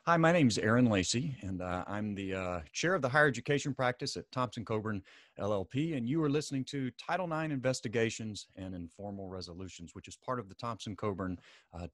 Hi, my name is Aaron Lacey, and I'm the chair of the higher education practice at Thompson Coburn LLP, and you are listening to Title IX Investigations and Informal Resolutions, which is part of the Thompson Coburn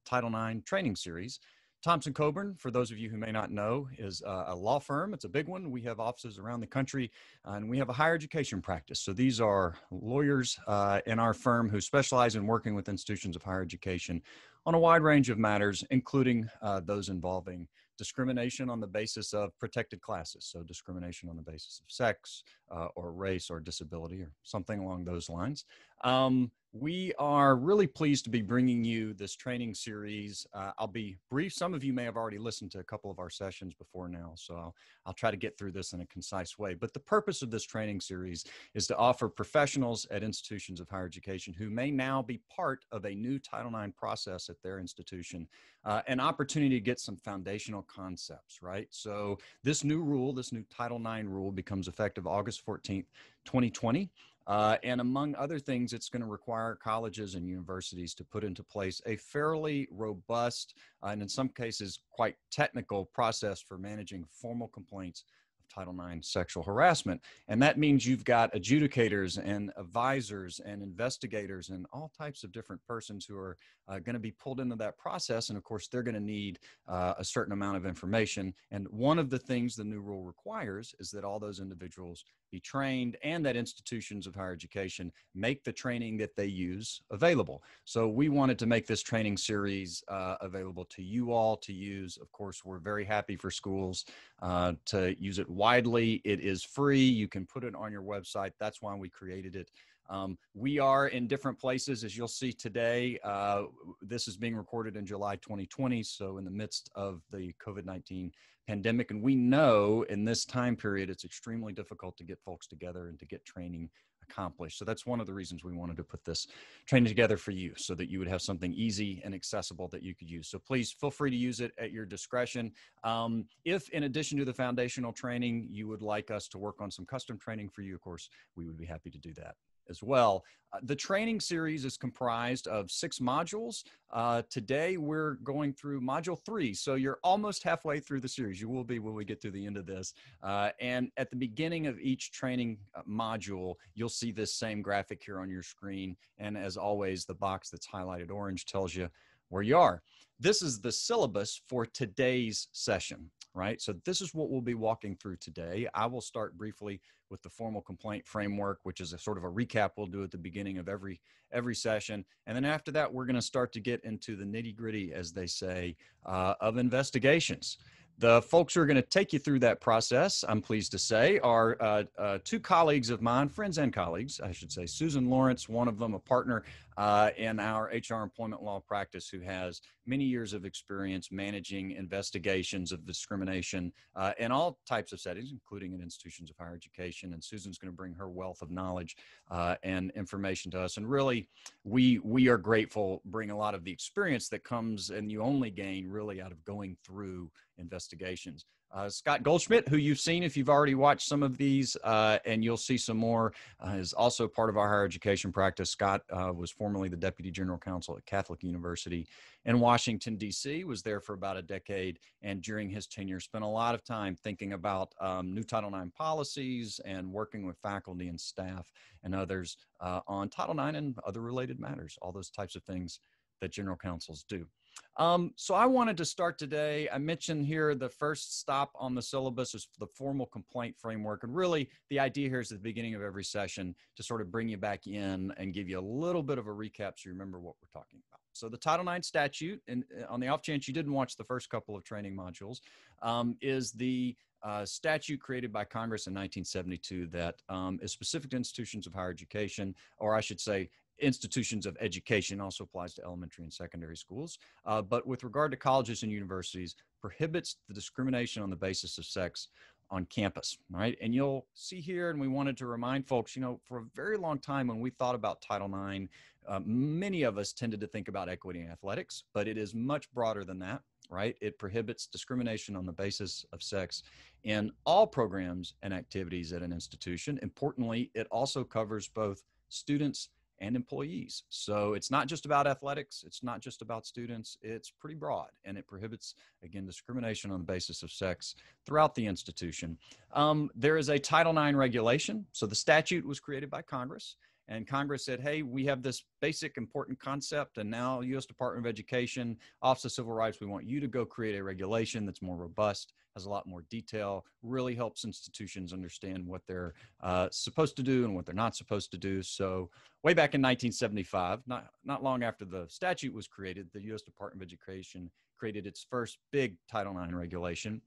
Title IX training series. Thompson Coburn, for those of you who may not know, is a law firm. It's a big one. We have offices around the country, and we have a higher education practice. So these are lawyers in our firm who specialize in working with institutions of higher education on a wide range of matters, including those involving discrimination on the basis of protected classes. So discrimination on the basis of sex or race or disability or something along those lines. We are really pleased to be bringing you this training series. I'll be brief. Some of you may have already listened to a couple of our sessions before now, so I'll try to get through this in a concise way. But the purpose of this training series is to offer professionals at institutions of higher education who may now be part of a new Title IX process at their institution, an opportunity to get some foundational concepts, right? So this new rule, this new Title IX rule becomes effective August 14th, 2020. And among other things, it's going to require colleges and universities to put into place a fairly robust and in some cases quite technical process for managing formal complaints of Title IX sexual harassment. And that means you've got adjudicators and advisors and investigators and all types of different persons who are going to be pulled into that process. And of course, they're going to need a certain amount of information. And one of the things the new rule requires is that all those individuals be trained and that institutions of higher education make the training that they use available. So we wanted to make this training series available to you all to use. Of course, we're very happy for schools to use it widely. It is free. You can put it on your website. That's why we created it. We are in different places, as you'll see today. This is being recorded in July 2020, so in the midst of the COVID-19 pandemic. And we know in this time period, it's extremely difficult to get folks together and to get training accomplished. So that's one of the reasons we wanted to put this training together for you so that you would have something easy and accessible that you could use. So please feel free to use it at your discretion. If in addition to the foundational training, you would like us to work on some custom training for you, of course, we would be happy to do that as well. The training series is comprised of 6 modules. Today, we're going through module 3. So you're almost halfway through the series. You will be when we get to the end of this. And at the beginning of each training module, you'll see this same graphic here on your screen. And as always, the box that's highlighted orange tells you where you are. This is the syllabus for today's session, right? So this is what we'll be walking through today. I will start briefly with the formal complaint framework, which is a sort of a recap we'll do at the beginning of every session. And then after that, we're going to start to get into the nitty-gritty, as they say, of investigations. The folks who are going to take you through that process, I'm pleased to say, are 2 colleagues of mine, friends and colleagues, I should say. Susan Lorenc, one of them, a partner in our HR employment law practice, who has many years of experience managing investigations of discrimination in all types of settings, including in institutions of higher education. And Susan's going to bring her wealth of knowledge and information to us. And really, we are grateful, bring a lot of the experience that comes and you only gain really out of going through investigations. Scott Goldschmidt, who you've seen if you've already watched some of these, and you'll see some more, is also part of our higher education practice. Scott was formerly the Deputy General Counsel at Catholic University in Washington, D.C., was there for about a decade, and during his tenure spent a lot of time thinking about new Title IX policies and working with faculty and staff and others on Title IX and other related matters, all those types of things that general counsels do. So I wanted to start today. I mentioned here the first stop on the syllabus is the formal complaint framework. And really the idea here is at the beginning of every session to sort of bring you back in and give you a little bit of a recap so you remember what we're talking about. So the Title IX statute, and on the off chance you didn't watch the first couple of training modules, is the statute created by Congress in 1972 that is specific to institutions of higher education, or I should say institutions of education, also applies to elementary and secondary schools. But with regard to colleges and universities, prohibits the discrimination on the basis of sex on campus, right? And you'll see here, and we wanted to remind folks, you know, for a very long time when we thought about Title IX, many of us tended to think about equity in athletics, but it is much broader than that, right? It prohibits discrimination on the basis of sex in all programs and activities at an institution. Importantly, it also covers both students and employees. So it's not just about athletics. It's not just about students. It's pretty broad, and it prohibits, again, discrimination on the basis of sex throughout the institution. There is a Title IX regulation. So the statute was created by Congress, and Congress said, hey, we have this basic important concept, and now U.S. Department of Education, Office of Civil Rights, we want you to go create a regulation that's more robust, has a lot more detail, really helps institutions understand what they're supposed to do and what they're not supposed to do. So way back in 1975, not long after the statute was created, the U.S. Department of Education created its first big Title IX regulation.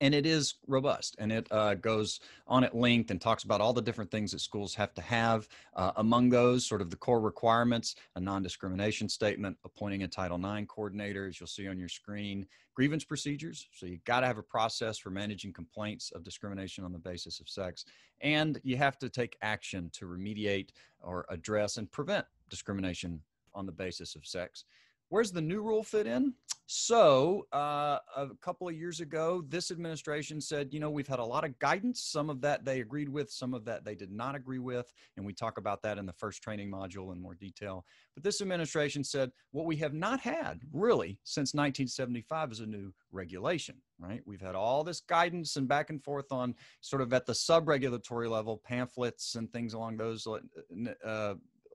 And it is robust, and it goes on at length and talks about all the different things that schools have to have. Among those, sort of the core requirements, a non-discrimination statement, appointing a Title IX coordinator, as you'll see on your screen, grievance procedures. So you got to have a process for managing complaints of discrimination on the basis of sex. And you have to take action to remediate or address and prevent discrimination on the basis of sex. Where's the new rule fit in? So a couple of years ago, this administration said, you know, we've had a lot of guidance. Some of that they agreed with, some of that they did not agree with. And we talk about that in the first training module in more detail. But this administration said, what we have not had really since 1975 is a new regulation, right? We've had all this guidance and back and forth on sort of at the sub-regulatory level, pamphlets and things along those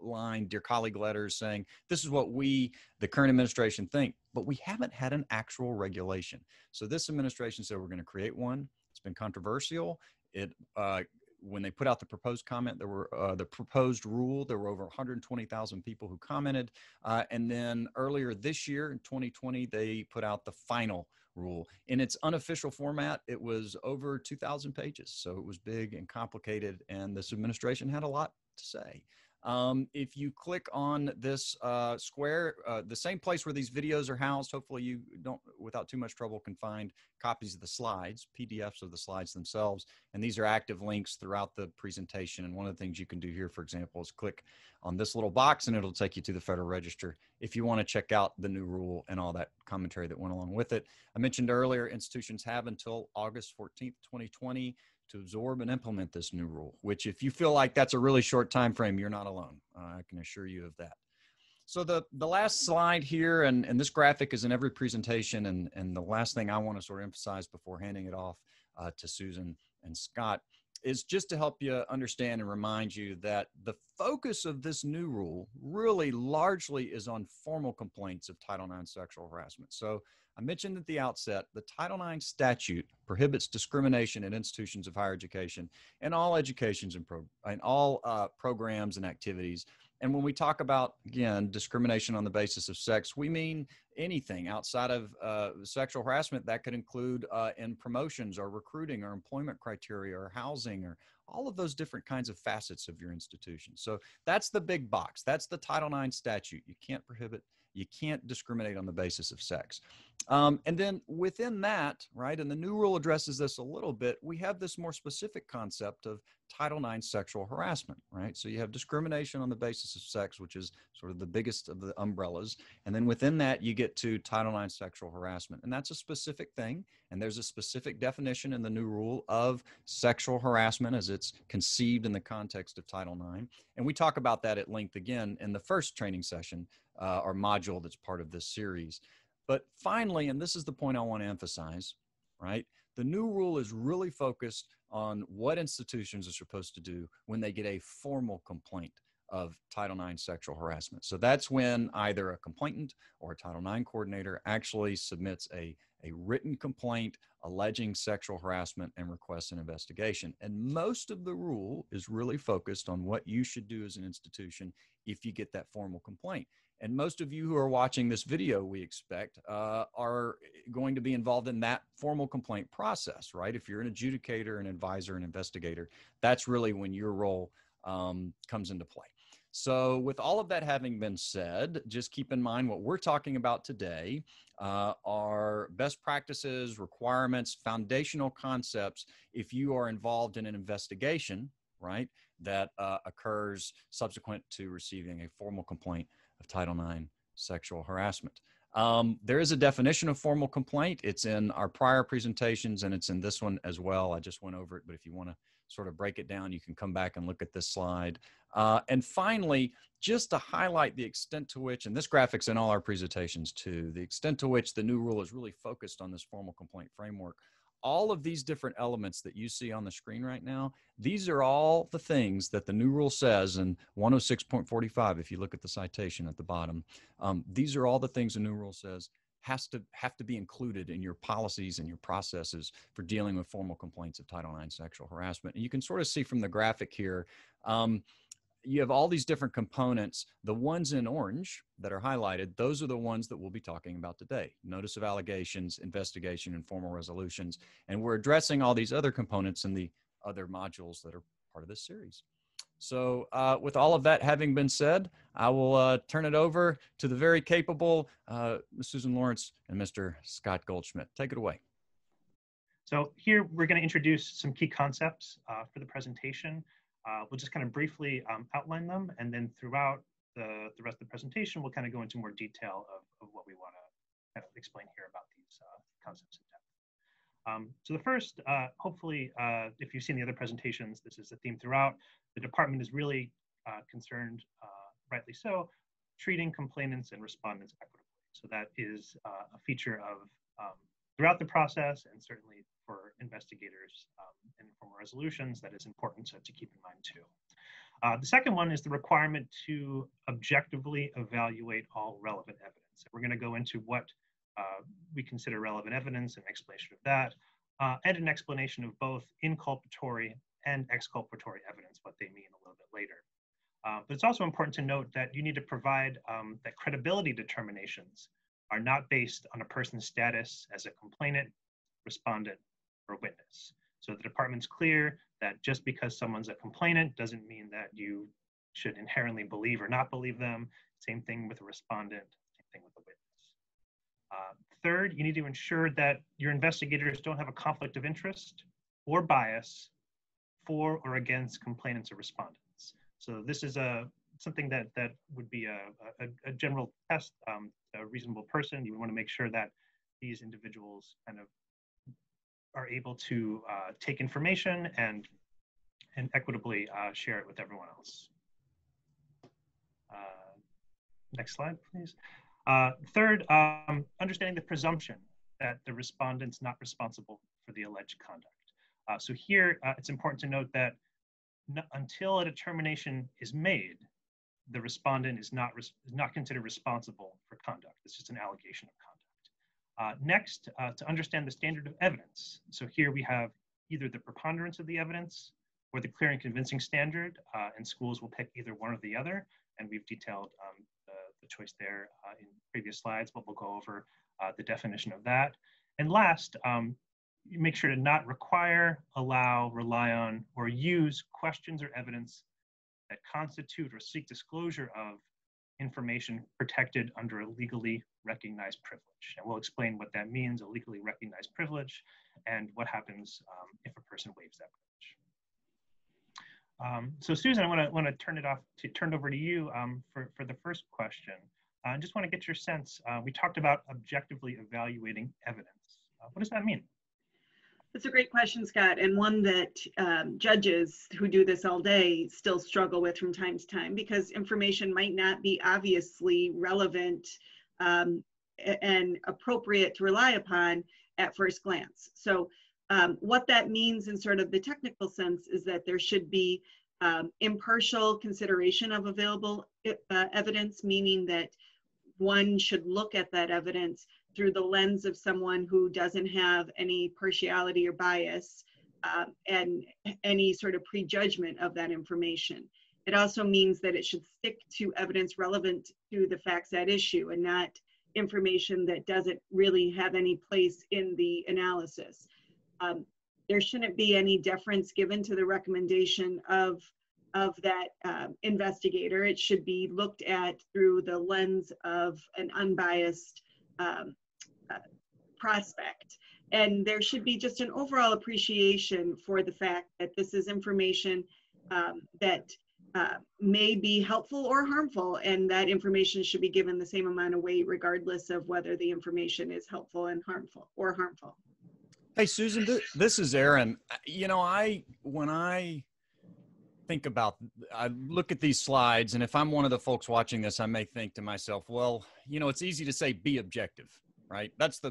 line, dear colleague letters saying, this is what we, the current administration, think, but we haven't had an actual regulation. So this administration said, we're going to create one. It's been controversial. When they put out the proposed comment, there were the proposed rule, there were over 120,000 people who commented. And then earlier this year in 2020, they put out the final rule. In its unofficial format, it was over 2,000 pages. So it was big and complicated, and this administration had a lot to say. If you click on this square, the same place where these videos are housed, hopefully you don't, without too much trouble, can find copies of the slides, PDFs of the slides themselves. And these are active links throughout the presentation. And one of the things you can do here, for example, is click on this little box and it'll take you to the Federal Register if you want to check out the new rule and all that commentary that went along with it. I mentioned earlier, institutions have until August 14th, 2020 to absorb and implement this new rule, which if you feel like that's a really short time frame, you're not alone. I can assure you of that. So the last slide here, and this graphic is in every presentation, and the last thing I want to sort of emphasize before handing it off to Susan and Scott is just to help you understand and remind you that the focus of this new rule really largely is on formal complaints of Title IX sexual harassment. So I mentioned at the outset, the Title IX statute prohibits discrimination in institutions of higher education and all educations and all programs and activities. And when we talk about, again, discrimination on the basis of sex, we mean anything outside of sexual harassment. That could include in promotions or recruiting or employment criteria or housing or all of those different kinds of facets of your institution. So that's the big box. That's the Title IX statute. You can't prohibit, you can't discriminate on the basis of sex. And then within that, right, and the new rule addresses this a little bit, we have this more specific concept of Title IX sexual harassment, right? So you have discrimination on the basis of sex, which is sort of the biggest of the umbrellas. And then within that, you get to Title IX sexual harassment. And that's a specific thing. And there's a specific definition in the new rule of sexual harassment as it's conceived in the context of Title IX. And we talk about that at length again in the first training session or module that's part of this series. But finally, and this is the point I want to emphasize, right? The new rule is really focused on what institutions are supposed to do when they get a formal complaint of Title IX sexual harassment. So that's when either a complainant or a Title IX coordinator actually submits a written complaint alleging sexual harassment and requests an investigation. And most of the rule is really focused on what you should do as an institution if you get that formal complaint. And most of you who are watching this video, we expect, are going to be involved in that formal complaint process, right? If you're an adjudicator, an advisor, an investigator, that's really when your role comes into play. So with all of that having been said, just keep in mind what we're talking about today are best practices, requirements, foundational concepts if you are involved in an investigation, right, that occurs subsequent to receiving a formal complaint of Title IX sexual harassment. There is a definition of formal complaint. It's in our prior presentations and it's in this one as well. I just went over it, but if you want to sort of break it down, you can come back and look at this slide. And finally, just to highlight the extent to which, and this graphic's in all our presentations too, the extent to which the new rule is really focused on this formal complaint framework. All of these different elements that you see on the screen right now, these are all the things that the new rule says in 106.45, if you look at the citation at the bottom. These are all the things the new rule says have to be included in your policies and your processes for dealing with formal complaints of Title IX sexual harassment. And you can sort of see from the graphic here, you have all these different components. The ones in orange that are highlighted, those are the ones that we'll be talking about today. Notice of allegations, investigation, and formal resolutions. And we're addressing all these other components in the other modules that are part of this series. So with all of that having been said, I will turn it over to the very capable Ms. Susan Lorenc and Mr. Scott Goldschmidt. Take it away. So here we're going to introduce some key concepts for the presentation. We'll just kind of briefly outline them, and then throughout the rest of the presentation, we'll kind of go into more detail of what we want to kind of explain here about these concepts in depth. So the first, hopefully, if you've seen the other presentations, this is the theme throughout. The department is really concerned, rightly so, treating complainants and respondents equitably. So that is a feature of throughout the process, and certainly for investigators and informal resolutions, that is important to keep in mind too. The second one is the requirement to objectively evaluate all relevant evidence. We're going to go into what we consider relevant evidence, and explanation of that, and an explanation of both inculpatory and exculpatory evidence, what they mean a little bit later. But it's also important to note that you need to provide that credibility determinations are not based on a person's status as a complainant, respondent, or witness. So the department's clear that just because someone's a complainant doesn't mean that you should inherently believe or not believe them. Same thing with a respondent, same thing with a witness. Third, you need to ensure that your investigators don't have a conflict of interest or bias for or against complainants or respondents. So this is something that would be a general test. A reasonable person, you want to make sure that these individuals kind of are able to take information and equitably share it with everyone else. Next slide, please. Third, understanding the presumption that the respondent's not responsible for the alleged conduct. So here, it's important to note that until a determination is made, the respondent is not considered responsible for conduct. It's just an allegation of conduct. Next, to understand the standard of evidence. So here we have either the preponderance of the evidence or the clear and convincing standard, and schools will pick either one or the other, and we've detailed the choice there in previous slides, but we'll go over the definition of that. And last, you make sure to not require, allow, rely on, or use questions or evidence that constitute or seek disclosure of information protected under a legally recognized privilege. And we'll explain what that means, a legally recognized privilege, and what happens if a person waives that privilege. So Susan, I want to turn it over to you for the first question. I just want to get your sense. We talked about objectively evaluating evidence. What does that mean? That's a great question, Scott, and one that judges who do this all day still struggle with from time to time, because information might not be obviously relevant and appropriate to rely upon at first glance. So what that means in sort of the technical sense is that there should be impartial consideration of available evidence, meaning that one should look at that evidence through the lens of someone who doesn't have any partiality or bias and any sort of prejudgment of that information. It also means that it should stick to evidence relevant to the facts at issue and not information that doesn't really have any place in the analysis. There shouldn't be any deference given to the recommendation of that investigator. It should be looked at through the lens of an unbiased prospect. And there should be just an overall appreciation for the fact that this is information that may be helpful or harmful, and that information should be given the same amount of weight regardless of whether the information is helpful and harmful or harmful. Hey, Susan, this is Aaron. You know, when I think about, I look at these slides, and if I'm one of the folks watching this, I may think to myself, well, you know, it's easy to say be objective, right? This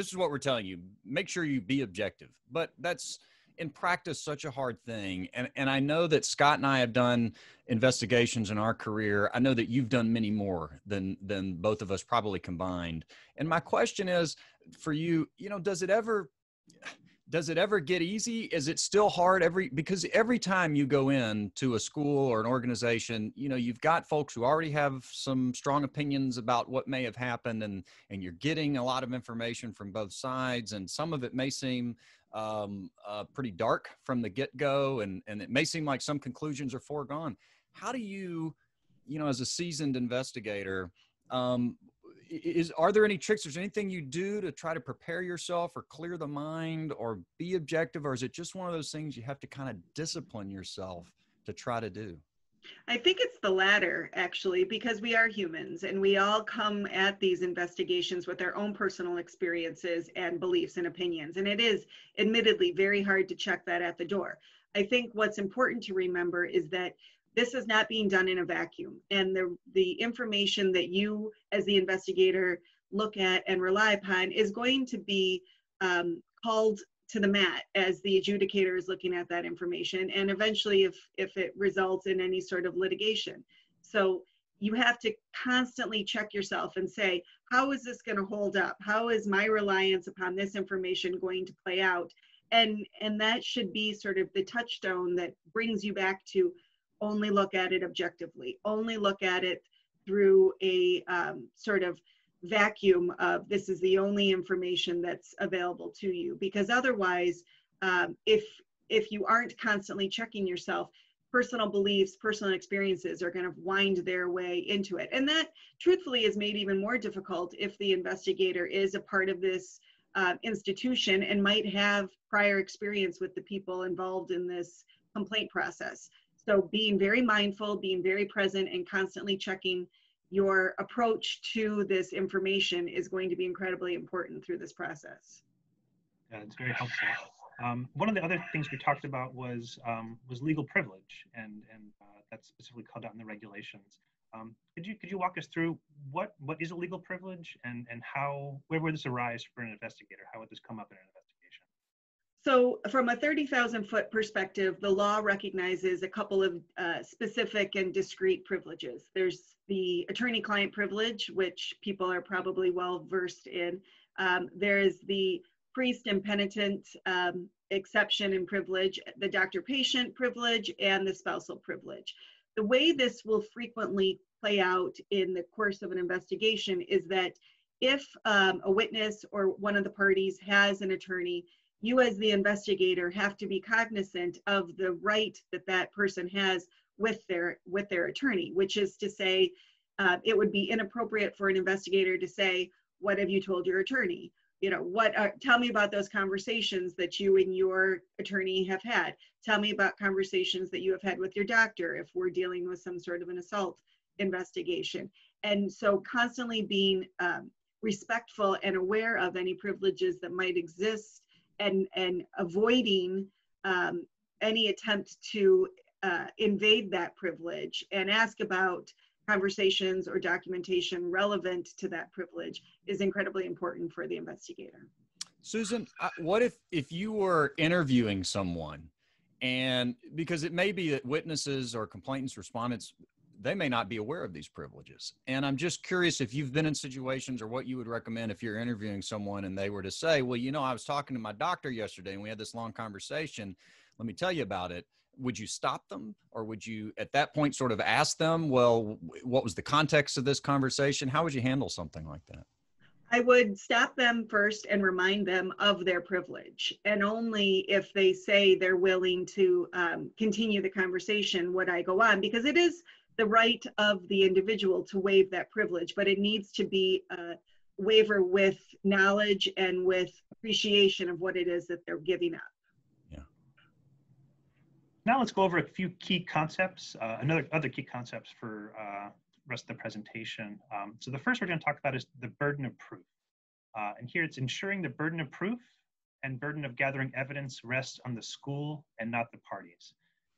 is what we're telling you. Make sure you be objective. But that's, in practice, such a hard thing. And I know that Scott and I have done investigations in our career. I know that you've done many more than both of us probably combined. And my question is for you, you know, does it ever get easy? Is it still hard because every time you go into a school or an organization, you know, you've got folks who already have some strong opinions about what may have happened, and you're getting a lot of information from both sides, and some of it may seem pretty dark from the get-go, and it may seem like some conclusions are foregone. How do you know, as a seasoned investigator, are there any tricks? Is there anything you do to try to prepare yourself or clear the mind or be objective? Or is it just one of those things you have to kind of discipline yourself to try to do? I think it's the latter, actually, because we are humans and we all come at these investigations with our own personal experiences and beliefs and opinions. And it is admittedly very hard to check that at the door. I think what's important to remember is that this is not being done in a vacuum. And the information that you as the investigator look at and rely upon is going to be called to the mat as the adjudicator is looking at that information, and eventually if it results in any sort of litigation. So you have to constantly check yourself and say, how is this going to hold up? How is my reliance upon this information going to play out? And that should be sort of the touchstone that brings you back to only look at it objectively, only look at it through a sort of vacuum of this is the only information that's available to you. Because otherwise, if you aren't constantly checking yourself, personal beliefs, personal experiences are going to wind their way into it. And that truthfully is made even more difficult if the investigator is a part of this institution and might have prior experience with the people involved in this complaint process. So being very mindful, being very present, and constantly checking your approach to this information is going to be incredibly important through this process. Yeah, it's very helpful. One of the other things we talked about was legal privilege, and that's specifically called out in the regulations. Could you walk us through what is a legal privilege, and where would this arise for an investigator? How would this come up in an investigation? So from a 30,000-foot perspective, the law recognizes a couple of specific and discrete privileges. There's the attorney-client privilege, which people are probably well versed in. There is the priest and penitent exception and privilege, the doctor-patient privilege, and the spousal privilege. The way this will frequently play out in the course of an investigation is that if a witness or one of the parties has an attorney, you as the investigator have to be cognizant of the right that that person has with their attorney, which is to say, it would be inappropriate for an investigator to say, what have you told your attorney? You know, tell me about those conversations that you and your attorney have had. Tell me about conversations that you have had with your doctor if we're dealing with some sort of an assault investigation. And so constantly being respectful and aware of any privileges that might exist, and avoiding any attempt to invade that privilege and ask about conversations or documentation relevant to that privilege is incredibly important for the investigator. Susan, what if you were interviewing someone, and because it may be that witnesses or complainants, respondents, they may not be aware of these privileges. And I'm just curious if you've been in situations, or what you would recommend if you're interviewing someone and they were to say, well, you know, I was talking to my doctor yesterday and we had this long conversation. Let me tell you about it. Would you stop them, or would you at that point sort of ask them, well, what was the context of this conversation? How would you handle something like that? I would stop them first and remind them of their privilege. And only if they say they're willing to continue the conversation would I go on, because it is the right of the individual to waive that privilege, but it needs to be a waiver with knowledge and with appreciation of what it is that they're giving up. Yeah. Now let's go over a few key concepts, other key concepts for rest of the presentation. So the first we're going to talk about is the burden of proof. And here it's ensuring the burden of proof and burden of gathering evidence rests on the school and not the parties.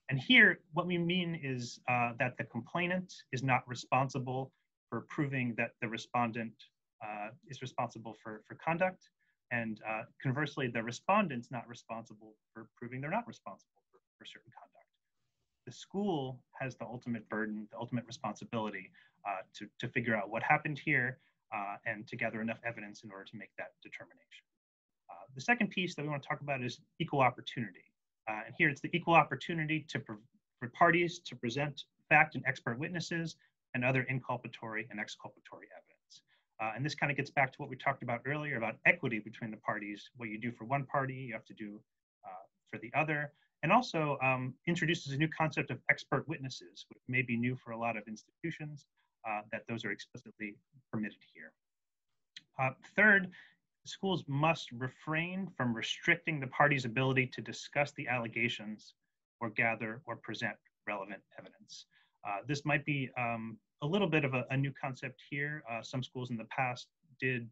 And here, what we mean is that the complainant is not responsible for proving that the respondent is responsible for conduct. And conversely, the respondent's not responsible for proving they're not responsible for certain conduct. The school has the ultimate burden, the ultimate responsibility to figure out what happened here and to gather enough evidence in order to make that determination. The second piece that we want to talk about is equal opportunity. And here it's the equal opportunity for parties to present fact and expert witnesses and other inculpatory and exculpatory evidence. And this kind of gets back to what we talked about earlier about equity between the parties. What you do for one party, you have to do for the other. And also introduces a new concept of expert witnesses, which may be new for a lot of institutions, that those are explicitly permitted here. Third, schools must refrain from restricting the party's ability to discuss the allegations or gather or present relevant evidence. This might be a little bit of a new concept here. Some schools in the past did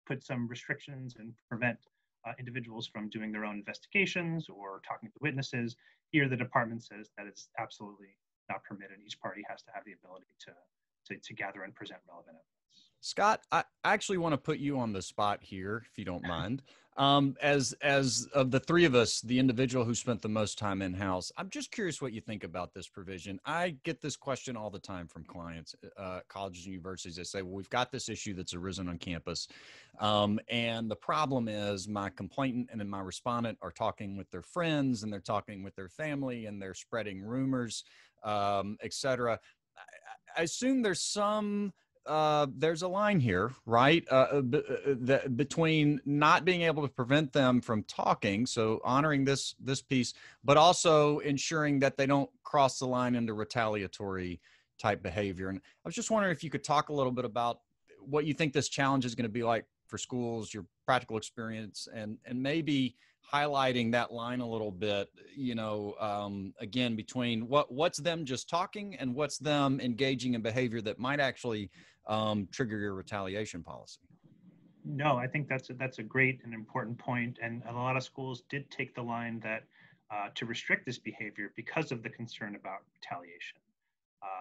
put some restrictions and prevent individuals from doing their own investigations or talking to witnesses. Here, the department says that it's absolutely not permitted. Each party has to have the ability to gather and present relevant evidence. Scott, I actually want to put you on the spot here, if you don't mind. As of the three of us, the individual who spent the most time in-house, I'm just curious what you think about this provision. I get this question all the time from clients, colleges and universities. They say, well, we've got this issue that's arisen on campus. And the problem is my complainant and my respondent are talking with their friends and they're talking with their family and they're spreading rumors, et cetera. I assume there's a line here, right? Between not being able to prevent them from talking, so honoring this piece, but also ensuring that they don't cross the line into retaliatory type behavior. And I was just wondering if you could talk a little bit about what you think this challenge is going to be like for schools, your practical experience, and maybe highlighting that line a little bit, again, between what's them just talking and what's them engaging in behavior that might actually trigger your retaliation policy. No, I think that's a great and important point. And a lot of schools did take the line that to restrict this behavior because of the concern about retaliation.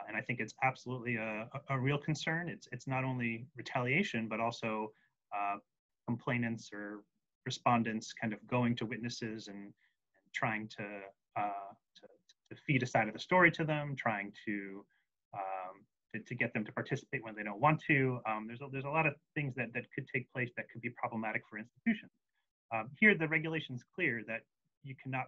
And I think it's absolutely a real concern. It's not only retaliation, but also complainants or respondents kind of going to witnesses and trying to feed a side of the story to them, trying to get them to participate when they don't want to. There's a lot of things that could take place that could be problematic for institutions. Here, the regulation is clear that you cannot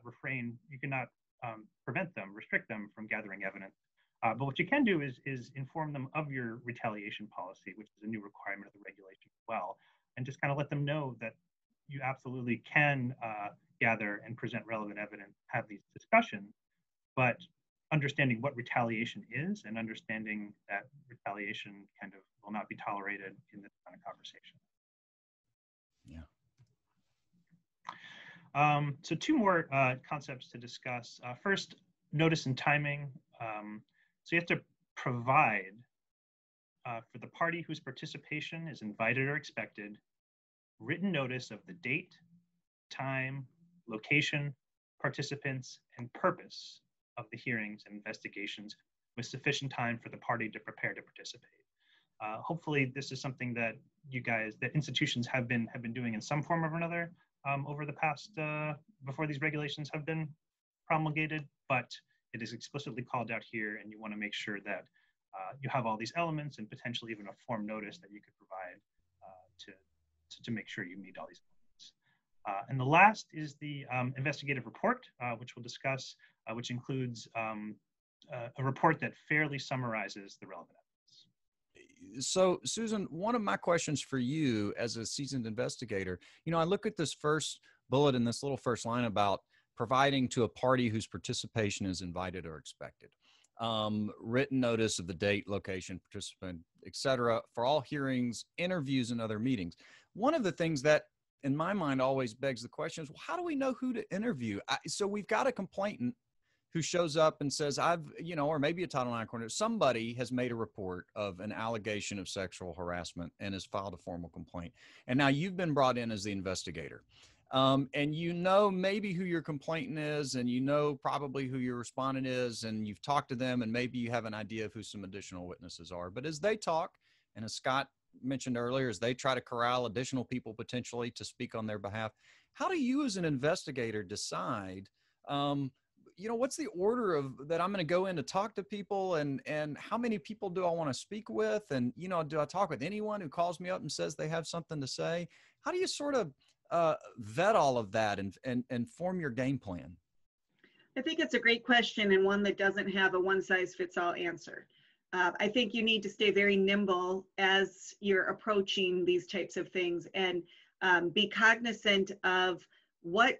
prevent them, restrict them from gathering evidence. But what you can do is inform them of your retaliation policy, which is a new requirement of the regulation as well, and just kind of let them know that you absolutely can gather and present relevant evidence, have these discussions, but understanding what retaliation is and understanding that retaliation kind of will not be tolerated in this kind of conversation. Yeah. So two more concepts to discuss. First, notice and timing. So you have to provide for the party whose participation is invited or expected written notice of the date, time, location, participants, and purpose of the hearings and investigations with sufficient time for the party to prepare to participate. Hopefully, this is something that that institutions have been doing in some form or another over the past, before these regulations have been promulgated, but it is explicitly called out here, and you want to make sure that you have all these elements and potentially even a form notice that you could provide to make sure you meet all these elements. And the last is the investigative report, which we'll discuss, which includes a report that fairly summarizes the relevant evidence. So, Susan, one of my questions for you as a seasoned investigator, I look at this first bullet in this little first line about providing to a party whose participation is invited or expected. Written notice of the date, location, participant, et cetera, for all hearings, interviews, and other meetings. One of the things that in my mind always begs the question is, well, how do we know who to interview? So we've got a complainant who shows up and says, or maybe a Title IX coordinator, somebody has made a report of an allegation of sexual harassment and has filed a formal complaint. And now you've been brought in as the investigator. And you know maybe who your complainant is, and you know probably who your respondent is, and you've talked to them, and maybe you have an idea of who some additional witnesses are. But as they talk, and as Scott mentioned earlier, as they try to corral additional people potentially to speak on their behalf, how do you as an investigator decide, what's the order of that I'm going to go in to talk to people, and how many people do I want to speak with? And, do I talk with anyone who calls me up and says they have something to say? How do you sort of vet all of that and form your game plan? I think it's a great question, and one that doesn't have a one-size-fits-all answer. I think you need to stay very nimble as you're approaching these types of things, and be cognizant of what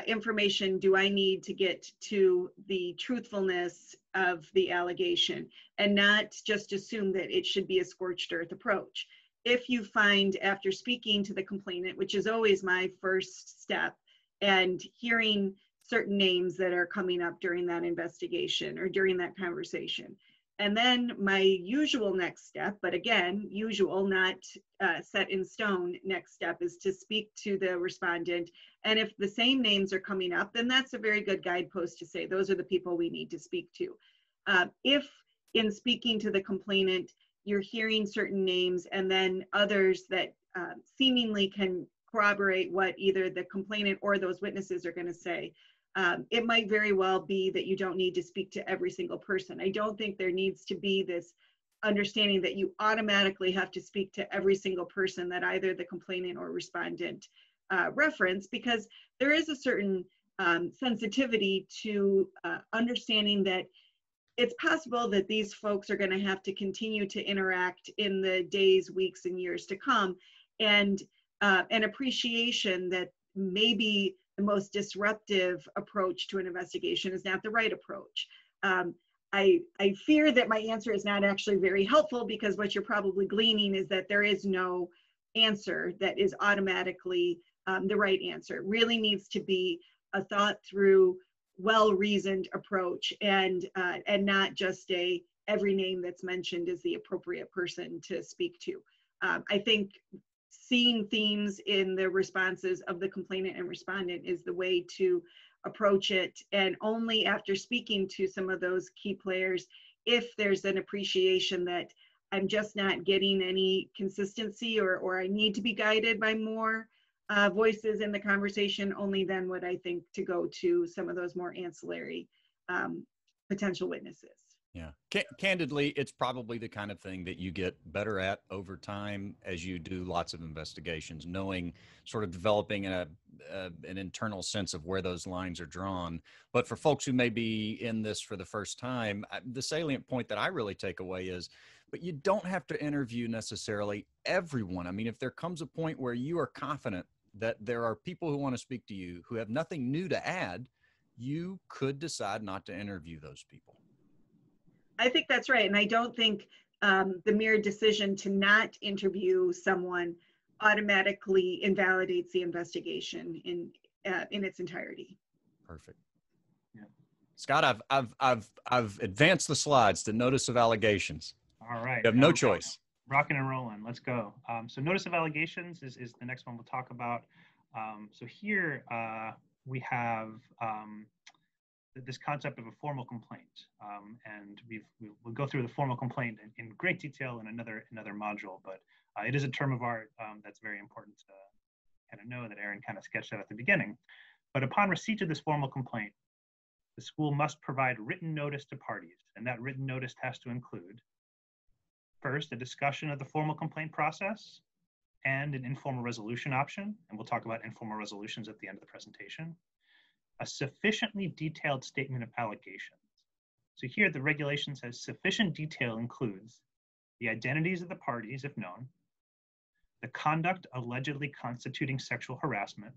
information do I need to get to the truthfulness of the allegation, and not just assume that it should be a scorched earth approach. If you find, after speaking to the complainant, which is always my first step, and hearing certain names that are coming up during that investigation or during that conversation, and then my usual next step, but again, usual, not set in stone, next step is to speak to the respondent. And if the same names are coming up, then that's a very good guidepost to say, those are the people we need to speak to. If in speaking to the complainant, you're hearing certain names and then others that seemingly can corroborate what either the complainant or those witnesses are going to say, it might very well be that you don't need to speak to every single person. I don't think there needs to be this understanding that you automatically have to speak to every single person that either the complainant or respondent reference, because there is a certain sensitivity to understanding that it's possible that these folks are going to have to continue to interact in the days, weeks, and years to come, and an appreciation that maybe the most disruptive approach to an investigation is not the right approach. I fear that my answer is not actually very helpful, because what you're probably gleaning is that there is no answer that is automatically the right answer. It really needs to be a thought through, well-reasoned approach, and not just every name that's mentioned is the appropriate person to speak to. I think seeing themes in the responses of the complainant and respondent is the way to approach it, and only after speaking to some of those key players, if there's an appreciation that I'm just not getting any consistency, or I need to be guided by more voices in the conversation, only then would I think to go to some of those more ancillary potential witnesses. Yeah. Candidly, it's probably the kind of thing that you get better at over time as you do lots of investigations, knowing, sort of developing an internal sense of where those lines are drawn. But for folks who may be in this for the first time, the salient point that I really take away is, but you don't have to interview necessarily everyone. I mean, if there comes a point where you are confident that there are people who want to speak to you who have nothing new to add, you could decide not to interview those people. I think that's right. And I don't think the mere decision to not interview someone automatically invalidates the investigation in its entirety. Perfect. Yeah. Scott, I've advanced the slides to notice of allegations. All right. You have no choice. Rocking and rolling. Let's go. So notice of allegations is the next one we'll talk about. So here we have this concept of a formal complaint, and we'll go through the formal complaint in great detail in another module, but it is a term of art that's very important to kind of know, that Aaron kind of sketched out at the beginning. But upon receipt of this formal complaint, the school must provide written notice to parties, and that written notice has to include, first, a discussion of the formal complaint process and an informal resolution option, and we'll talk about informal resolutions at the end of the presentation. A sufficiently detailed statement of allegations. So here the regulation says sufficient detail includes the identities of the parties, if known, the conduct allegedly constituting sexual harassment,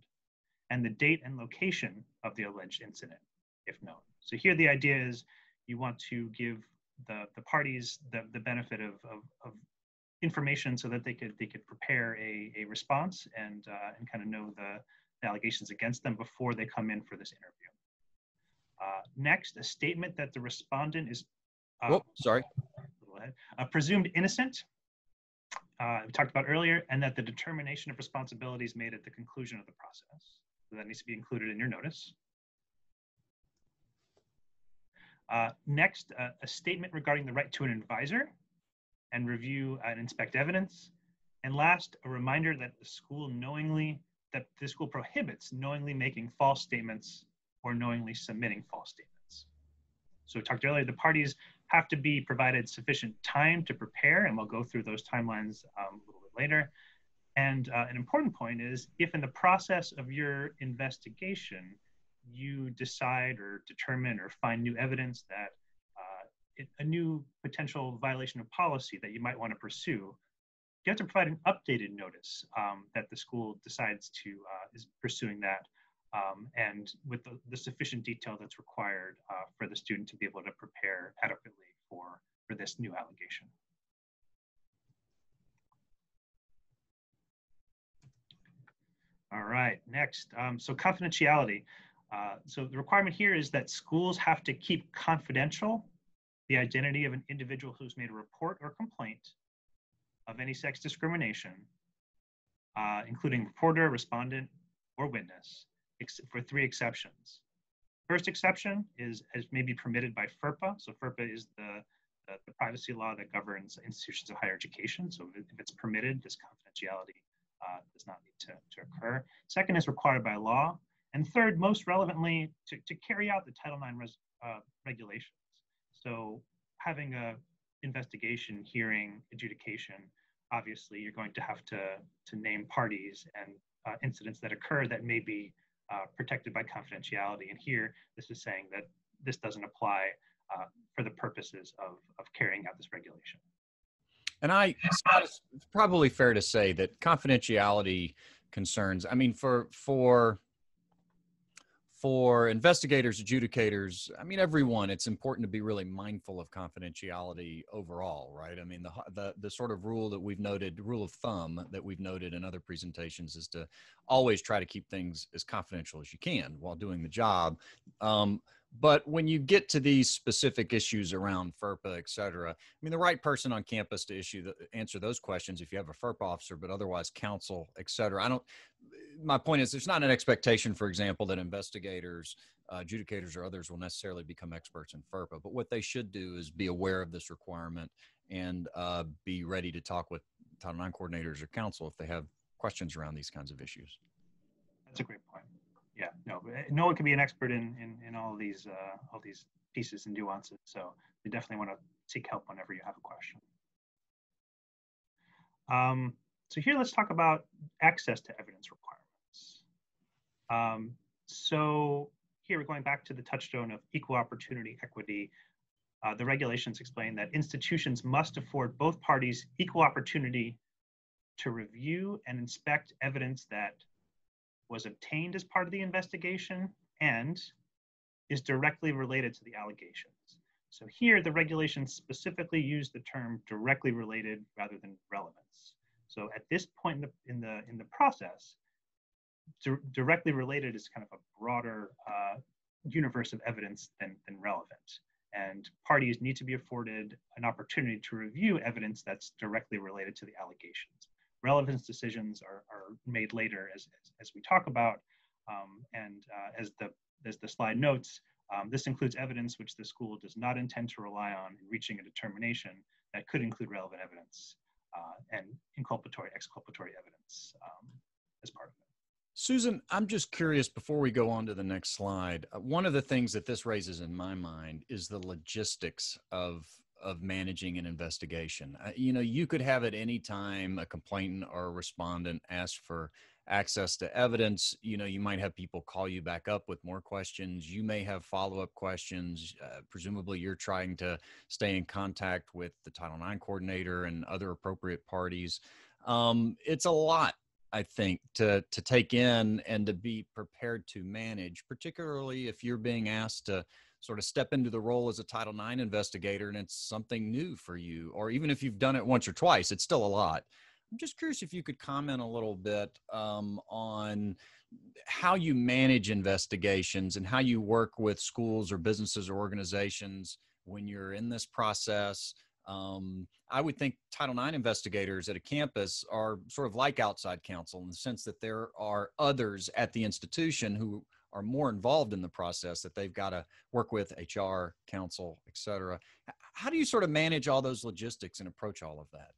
and the date and location of the alleged incident, if known. So here the idea is you want to give the parties the benefit of information so that they could prepare a response and kind of know the allegations against them before they come in for this interview. Next, a statement that the respondent is presumed innocent, we talked about earlier, and that the determination of responsibility is made at the conclusion of the process. So that needs to be included in your notice. Next, a statement regarding the right to an advisor and review and inspect evidence. And last, a reminder that the school prohibits knowingly making false statements or knowingly submitting false statements. So we talked earlier, the parties have to be provided sufficient time to prepare, and we'll go through those timelines a little bit later. And an important point is, if in the process of your investigation, you decide or determine or find new evidence that a new potential violation of policy that you might want to pursue, you have to provide an updated notice that the school decides to is pursuing that, and with the sufficient detail that's required for the student to be able to prepare adequately for this new allegation. All right, next, so confidentiality. So the requirement here is that schools have to keep confidential the identity of an individual who's made a report or complaint of any sex discrimination, including reporter, respondent, or witness, for 3 exceptions. First exception is as may be permitted by FERPA. So FERPA is the privacy law that governs institutions of higher education. So if it's permitted, this confidentiality does not need to occur. Second is required by law. And third, most relevantly, to carry out the Title IX regulations. So having a investigation, hearing, adjudication, obviously you're going to have to name parties and incidents that occur that may be protected by confidentiality. And here, this is saying that this doesn't apply for the purposes of carrying out this regulation. And Scott, it's probably fair to say that confidentiality concerns, I mean, for investigators, adjudicators, I mean, everyone, it's important to be really mindful of confidentiality overall, right? I mean, the sort of rule that we've noted, rule of thumb that we've noted in other presentations is to always try to keep things as confidential as you can while doing the job. But when you get to these specific issues around FERPA, et cetera, I mean, the right person on campus to answer those questions, if you have a FERPA officer, but otherwise counsel, et cetera. My point is, there's not an expectation, for example, that investigators, adjudicators, or others will necessarily become experts in FERPA. But what they should do is be aware of this requirement and be ready to talk with Title IX coordinators or counsel if they have questions around these kinds of issues. That's a great point. Yeah, no one can be an expert in all these pieces and nuances. So you definitely want to seek help whenever you have a question. So here, let's talk about access to evidence requirements. So here we're going back to the touchstone of equal opportunity equity. The regulations explain that institutions must afford both parties equal opportunity to review and inspect evidence that was obtained as part of the investigation and is directly related to the allegations. So here, the regulations specifically use the term directly related rather than relevance. So at this point in the process, directly related is kind of a broader universe of evidence than relevant. And parties need to be afforded an opportunity to review evidence that's directly related to the allegations. Relevance decisions are made later as we talk about, and as the slide notes, this includes evidence which the school does not intend to rely on in reaching a determination that could include relevant evidence and inculpatory, exculpatory evidence as part of it. Susan, I'm just curious before we go on to the next slide, one of the things that this raises in my mind is the logistics of managing an investigation. You could have at any time a complainant or a respondent ask for access to evidence. You might have people call you back up with more questions. You may have follow-up questions. Presumably you're trying to stay in contact with the Title IX coordinator and other appropriate parties. It's a lot, I think, to take in and to be prepared to manage, particularly if you're being asked to sort of step into the role as a Title IX investigator and it's something new for you, or even if you've done it once or twice, it's still a lot. I'm just curious if you could comment a little bit on how you manage investigations and how you work with schools or businesses or organizations when you're in this process. I would think Title IX investigators at a campus are sort of like outside counsel in the sense that there are others at the institution who are more involved in the process that they've got to work with, HR, counsel, et cetera. How do you sort of manage all those logistics and approach all of that?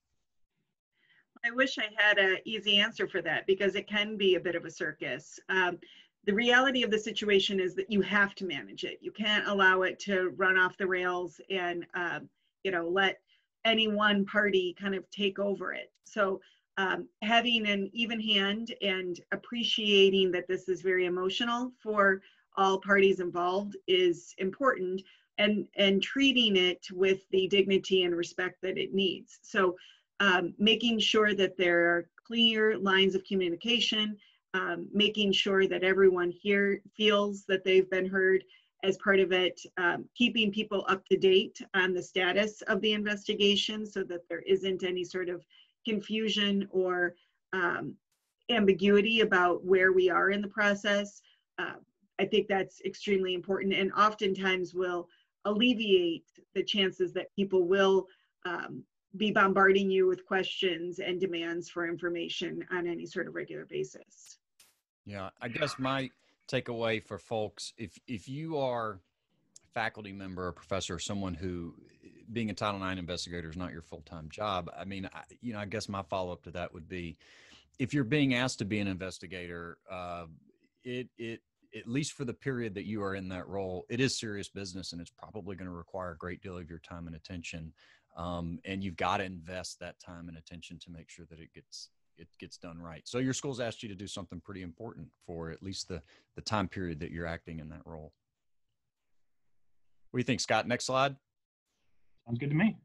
I wish I had an easy answer for that because it can be a bit of a circus. The reality of the situation is that you have to manage it. You can't allow it to run off the rails and let any one party kind of take over it. So having an even hand and appreciating that this is very emotional for all parties involved is important, and treating it with the dignity and respect that it needs. So making sure that there are clear lines of communication, making sure that everyone here feels that they've been heard as part of it, keeping people up to date on the status of the investigation so that there isn't any sort of confusion or ambiguity about where we are in the process. I think that's extremely important, and oftentimes will alleviate the chances that people will be bombarding you with questions and demands for information on any sort of regular basis. Yeah, I guess my takeaway for folks, if you are a faculty member, a professor, or someone who being a Title IX investigator is not your full-time job, I mean, I guess my follow-up to that would be, if you're being asked to be an investigator, at least for the period that you are in that role, it is serious business, and it's probably going to require a great deal of your time and attention. And you've got to invest that time and attention to make sure that it gets done right. So your school's asked you to do something pretty important for at least the time period that you're acting in that role. What do you think, Scott? Next slide. Sounds good to me.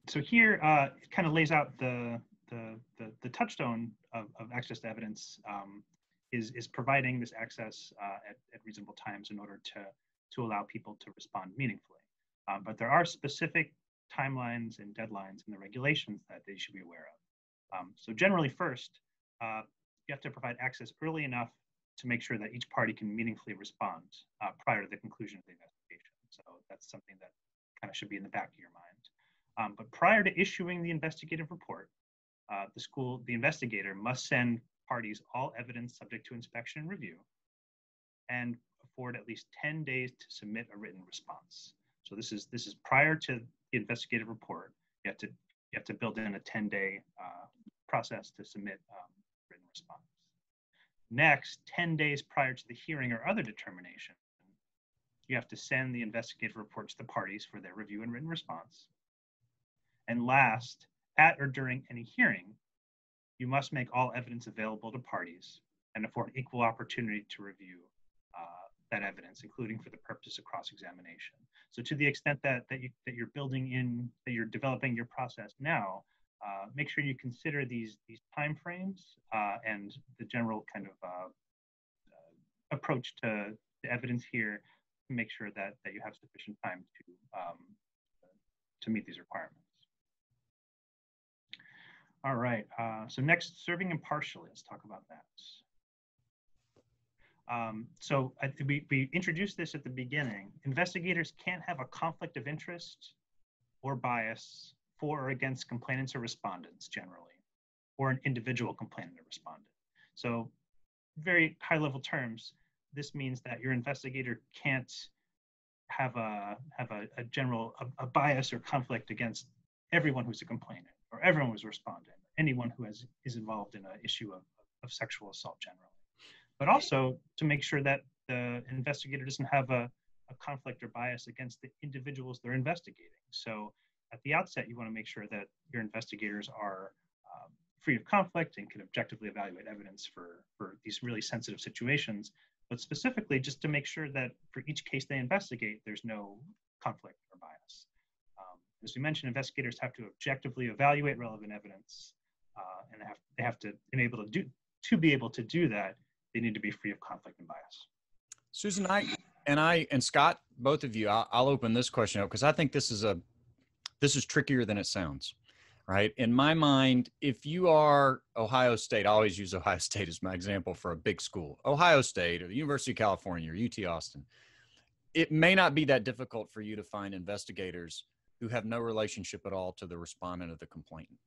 So here it kind of lays out the touchstone of access to evidence is providing this access at reasonable times in order to allow people to respond meaningfully. But there are specific timelines and deadlines in the regulations that they should be aware of. So generally first, you have to provide access early enough to make sure that each party can meaningfully respond prior to the conclusion of the investigation. So that's something that kind of should be in the back of your mind. But prior to issuing the investigative report, the investigator must send parties all evidence subject to inspection and review and afford at least 10 days to submit a written response. So this is prior to the investigative report. You have to build in a 10-day process to submit written response. Next, 10 days prior to the hearing or other determination, you have to send the investigative report to the parties for their review and written response. And last, at or during any hearing, you must make all evidence available to parties and afford equal opportunity to review that evidence, including for the purpose of cross-examination. So to the extent that you're developing your process now, make sure you consider these timeframes and the general kind of approach to the evidence here to make sure that you have sufficient time to meet these requirements. All right, so next, serving impartially. Let's talk about that. So we introduced this at the beginning. Investigators can't have a conflict of interest or bias for or against complainants or respondents generally, or an individual complainant or respondent. So very high level terms, this means that your investigator can't have a general bias or conflict against everyone who's a complainant or everyone who's a respondent, anyone who is involved in an issue of sexual assault generally. But also to make sure that the investigator doesn't have a conflict or bias against the individuals they're investigating. So at the outset, you want to make sure that your investigators are free of conflict and can objectively evaluate evidence for these really sensitive situations, but specifically just to make sure that for each case they investigate, there's no conflict or bias. As we mentioned, investigators have to objectively evaluate relevant evidence, and they have to be able to do that. They need to be free of conflict and bias. Susan, I and Scott, both of you, I'll open this question up because I think this is trickier than it sounds, right? In my mind, if you are Ohio State, I always use Ohio State as my example for a big school, Ohio State or the University of California or UT Austin, it may not be that difficult for you to find investigators who have no relationship at all to the respondent of the complainant.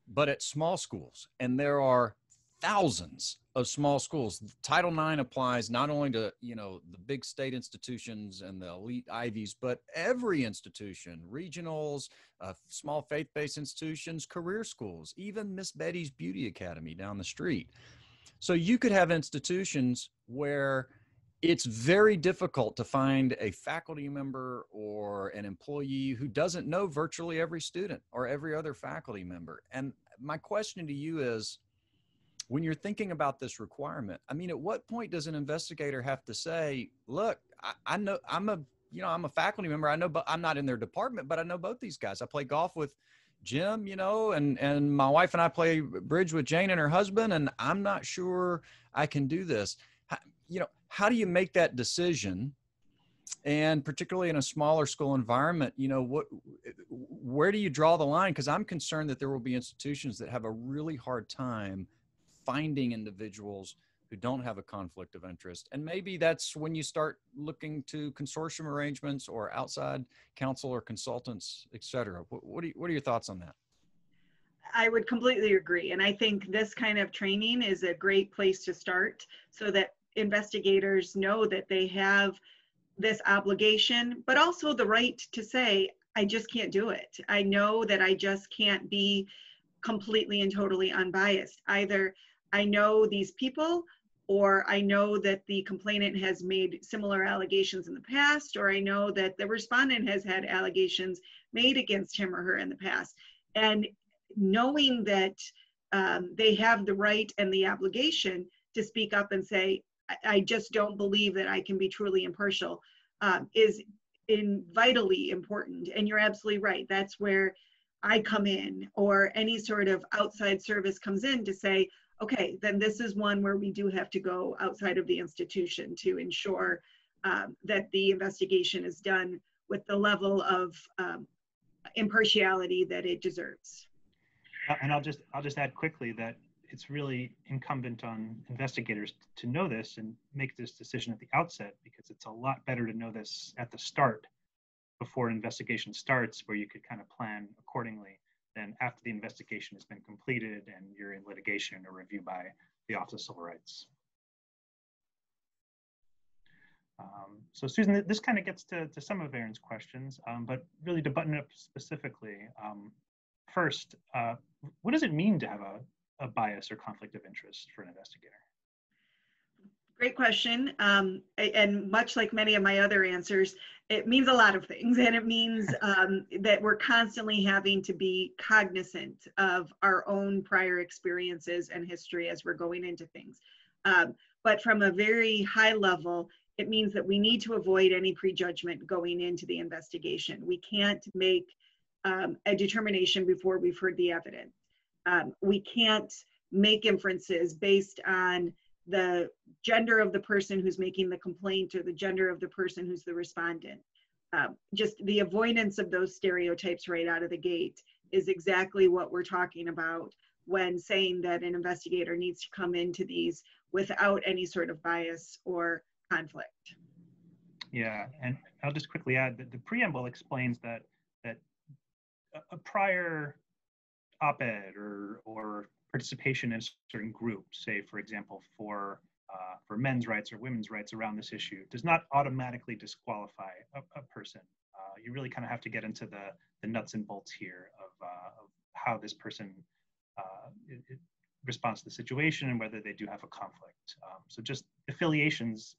But at small schools, and there are thousands of small schools, Title IX applies not only to, the big state institutions and the elite Ivies, but every institution, regionals, small faith-based institutions, career schools, even Miss Betty's Beauty Academy down the street. So you could have institutions where it's very difficult to find a faculty member or an employee who doesn't know virtually every student or every other faculty member. And my question to you is, when you're thinking about this requirement, I mean, at what point does an investigator have to say, look, I know I'm a faculty member. I know, but I'm not in their department, but I know both these guys. I play golf with Jim, and my wife and I play bridge with Jane and her husband, and I'm not sure I can do this. How do you make that decision? And particularly in a smaller school environment, where do you draw the line? Because I'm concerned that there will be institutions that have a really hard time finding individuals who don't have a conflict of interest. And maybe that's when you start looking to consortium arrangements or outside counsel or consultants, et cetera. What are your thoughts on that? I would completely agree. And I think this kind of training is a great place to start so that investigators know that they have this obligation, but also the right to say, I just can't do it. I know that I just can't be completely and totally unbiased. Either I know these people, or I know that the complainant has made similar allegations in the past, or I know that the respondent has had allegations made against him or her in the past. And knowing that they have the right and the obligation to speak up and say, I just don't believe that I can be truly impartial, is vitally important. And you're absolutely right. That's where I come in, or any sort of outside service comes in to say, okay, then this is one where we do have to go outside of the institution to ensure that the investigation is done with the level of impartiality that it deserves. And I'll just add quickly that it's really incumbent on investigators to know this and make this decision at the outset, because it's a lot better to know this at the start before an investigation starts, where you could kind of plan accordingly, than after the investigation has been completed and you're in litigation or review by the Office of Civil Rights. So Susan, this kind of gets to some of Aaron's questions, but really to button up specifically, first, what does it mean to have a bias or conflict of interest for an investigator? Great question. And much like many of my other answers, it means a lot of things. And it means that we're constantly having to be cognizant of our own prior experiences and history as we're going into things. But from a very high level, it means that we need to avoid any prejudgment going into the investigation. We can't make a determination before we've heard the evidence. We can't make inferences based on the gender of the person who's making the complaint or the gender of the person who's the respondent. Just the avoidance of those stereotypes right out of the gate is exactly what we're talking about when saying that an investigator needs to come into these without any sort of bias or conflict. Yeah, and I'll just quickly add that the preamble explains that a prior op-ed or participation in a certain group, say for example for men's rights or women's rights around this issue, does not automatically disqualify a person. You really kind of have to get into the nuts and bolts here of how this person responds to the situation and whether they do have a conflict. So just affiliations,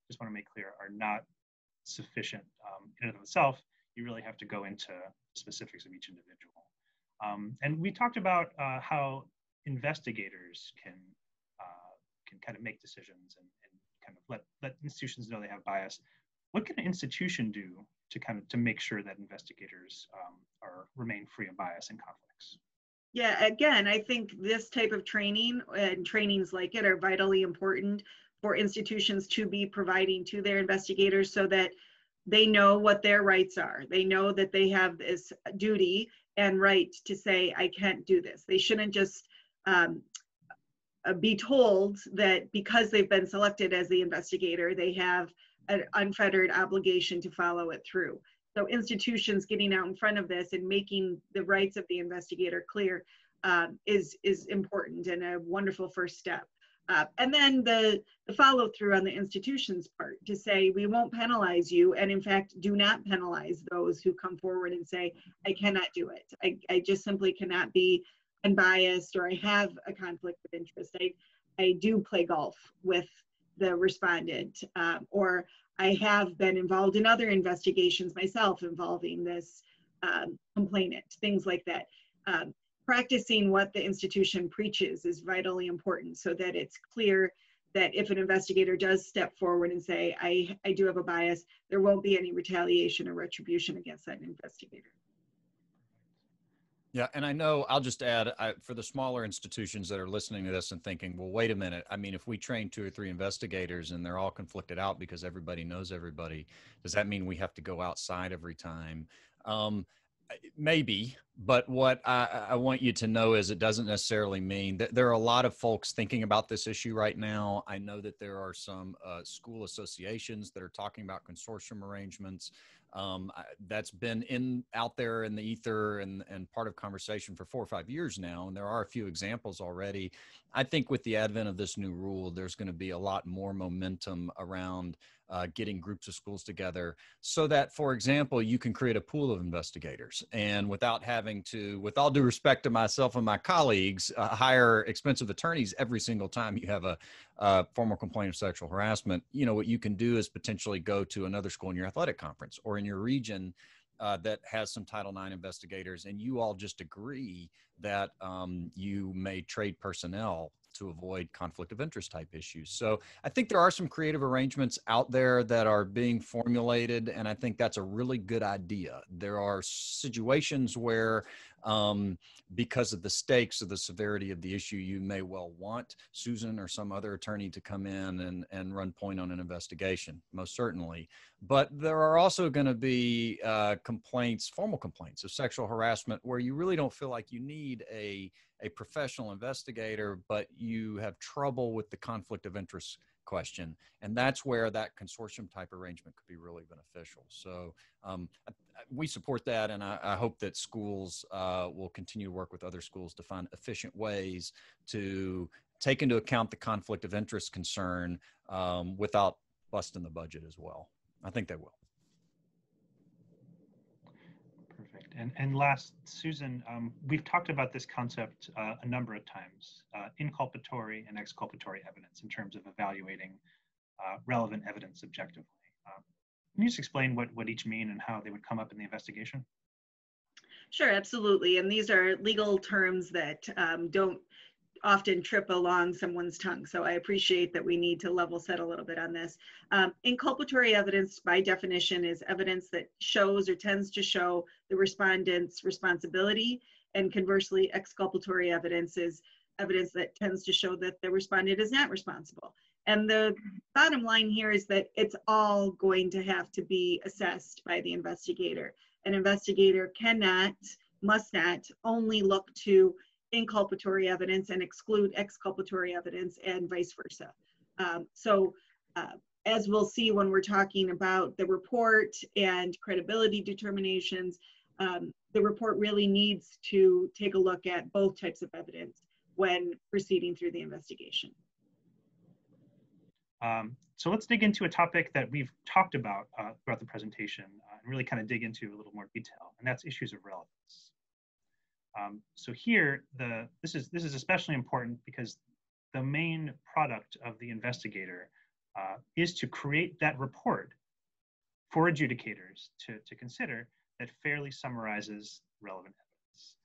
just want to make clear, are not sufficient in and of itself. You really have to go into specifics of each individual. And we talked about how investigators can kind of make decisions and kind of let institutions know they have bias. What can an institution do to make sure that investigators remain free of bias and conflicts? Yeah, again, I think this type of training and trainings like it are vitally important for institutions to be providing to their investigators so that they know what their rights are. They know that they have this duty and right to say, I can't do this. They shouldn't just be told that because they've been selected as the investigator, they have an unfettered obligation to follow it through. So institutions getting out in front of this and making the rights of the investigator clear is important and a wonderful first step. And then the follow through on the institution's part to say, we won't penalize you. And in fact, do not penalize those who come forward and say, I cannot do it. I just simply cannot be unbiased, or I have a conflict of interest. I do play golf with the respondent, or I have been involved in other investigations myself involving this complainant, things like that. Practicing what the institution preaches is vitally important so that it's clear that if an investigator does step forward and say, I do have a bias, there won't be any retaliation or retribution against that investigator. Yeah, and I know, I'll just add, for the smaller institutions that are listening to this and thinking, well, wait a minute, I mean, if we train 2 or 3 investigators and they're all conflicted out because everybody knows everybody, does that mean we have to go outside every time? Maybe, but what I want you to know is it doesn't necessarily mean that there are a lot of folks thinking about this issue right now. I know that there are some school associations that are talking about consortium arrangements. That's been out there in the ether and part of conversation for 4 or 5 years now. And there are a few examples already. I think with the advent of this new rule, there's going to be a lot more momentum around getting groups of schools together so that, for example, you can create a pool of investigators and without having to, with all due respect to myself and my colleagues, hire expensive attorneys every single time you have a formal complaint of sexual harassment. You know, what you can do is potentially go to another school in your athletic conference or in your region that has some Title IX investigators, and you all just agree that you may trade personnel to avoid conflict of interest type issues. So I think there are some creative arrangements out there that are being formulated, and I think that's a really good idea. There are situations where because of the stakes or the severity of the issue, you may well want Susan or some other attorney to come in and run point on an investigation, most certainly. But there are also going to be complaints, formal complaints of sexual harassment where you really don't feel like you need a professional investigator, but you have trouble with the conflict of interest question. And that's where that consortium type arrangement could be really beneficial. So we support that. And I hope that schools will continue to work with other schools to find efficient ways to take into account the conflict of interest concern without busting the budget as well. I think they will. Perfect. And last, Susan, we've talked about this concept a number of times, inculpatory and exculpatory evidence in terms of evaluating relevant evidence objectively. Can you just explain what each mean and how they would come up in the investigation? Sure, absolutely. And these are legal terms that don't often trip along someone's tongue. So I appreciate that we need to level set a little bit on this. Inculpatory evidence by definition is evidence that shows or tends to show the respondent's responsibility, and conversely, exculpatory evidence is evidence that tends to show that the respondent is not responsible. And the bottom line here is that it's all going to have to be assessed by the investigator. An investigator cannot, must not only look to inculpatory evidence and exclude exculpatory evidence, and vice versa. As we'll see when we're talking about the report and credibility determinations, the report really needs to take a look at both types of evidence when proceeding through the investigation. So let's dig into a topic that we've talked about throughout the presentation and really kind of dig into a little more detail, and that's issues of relevance. So here, this is especially important because the main product of the investigator is to create that report for adjudicators to consider that fairly summarizes relevant evidence.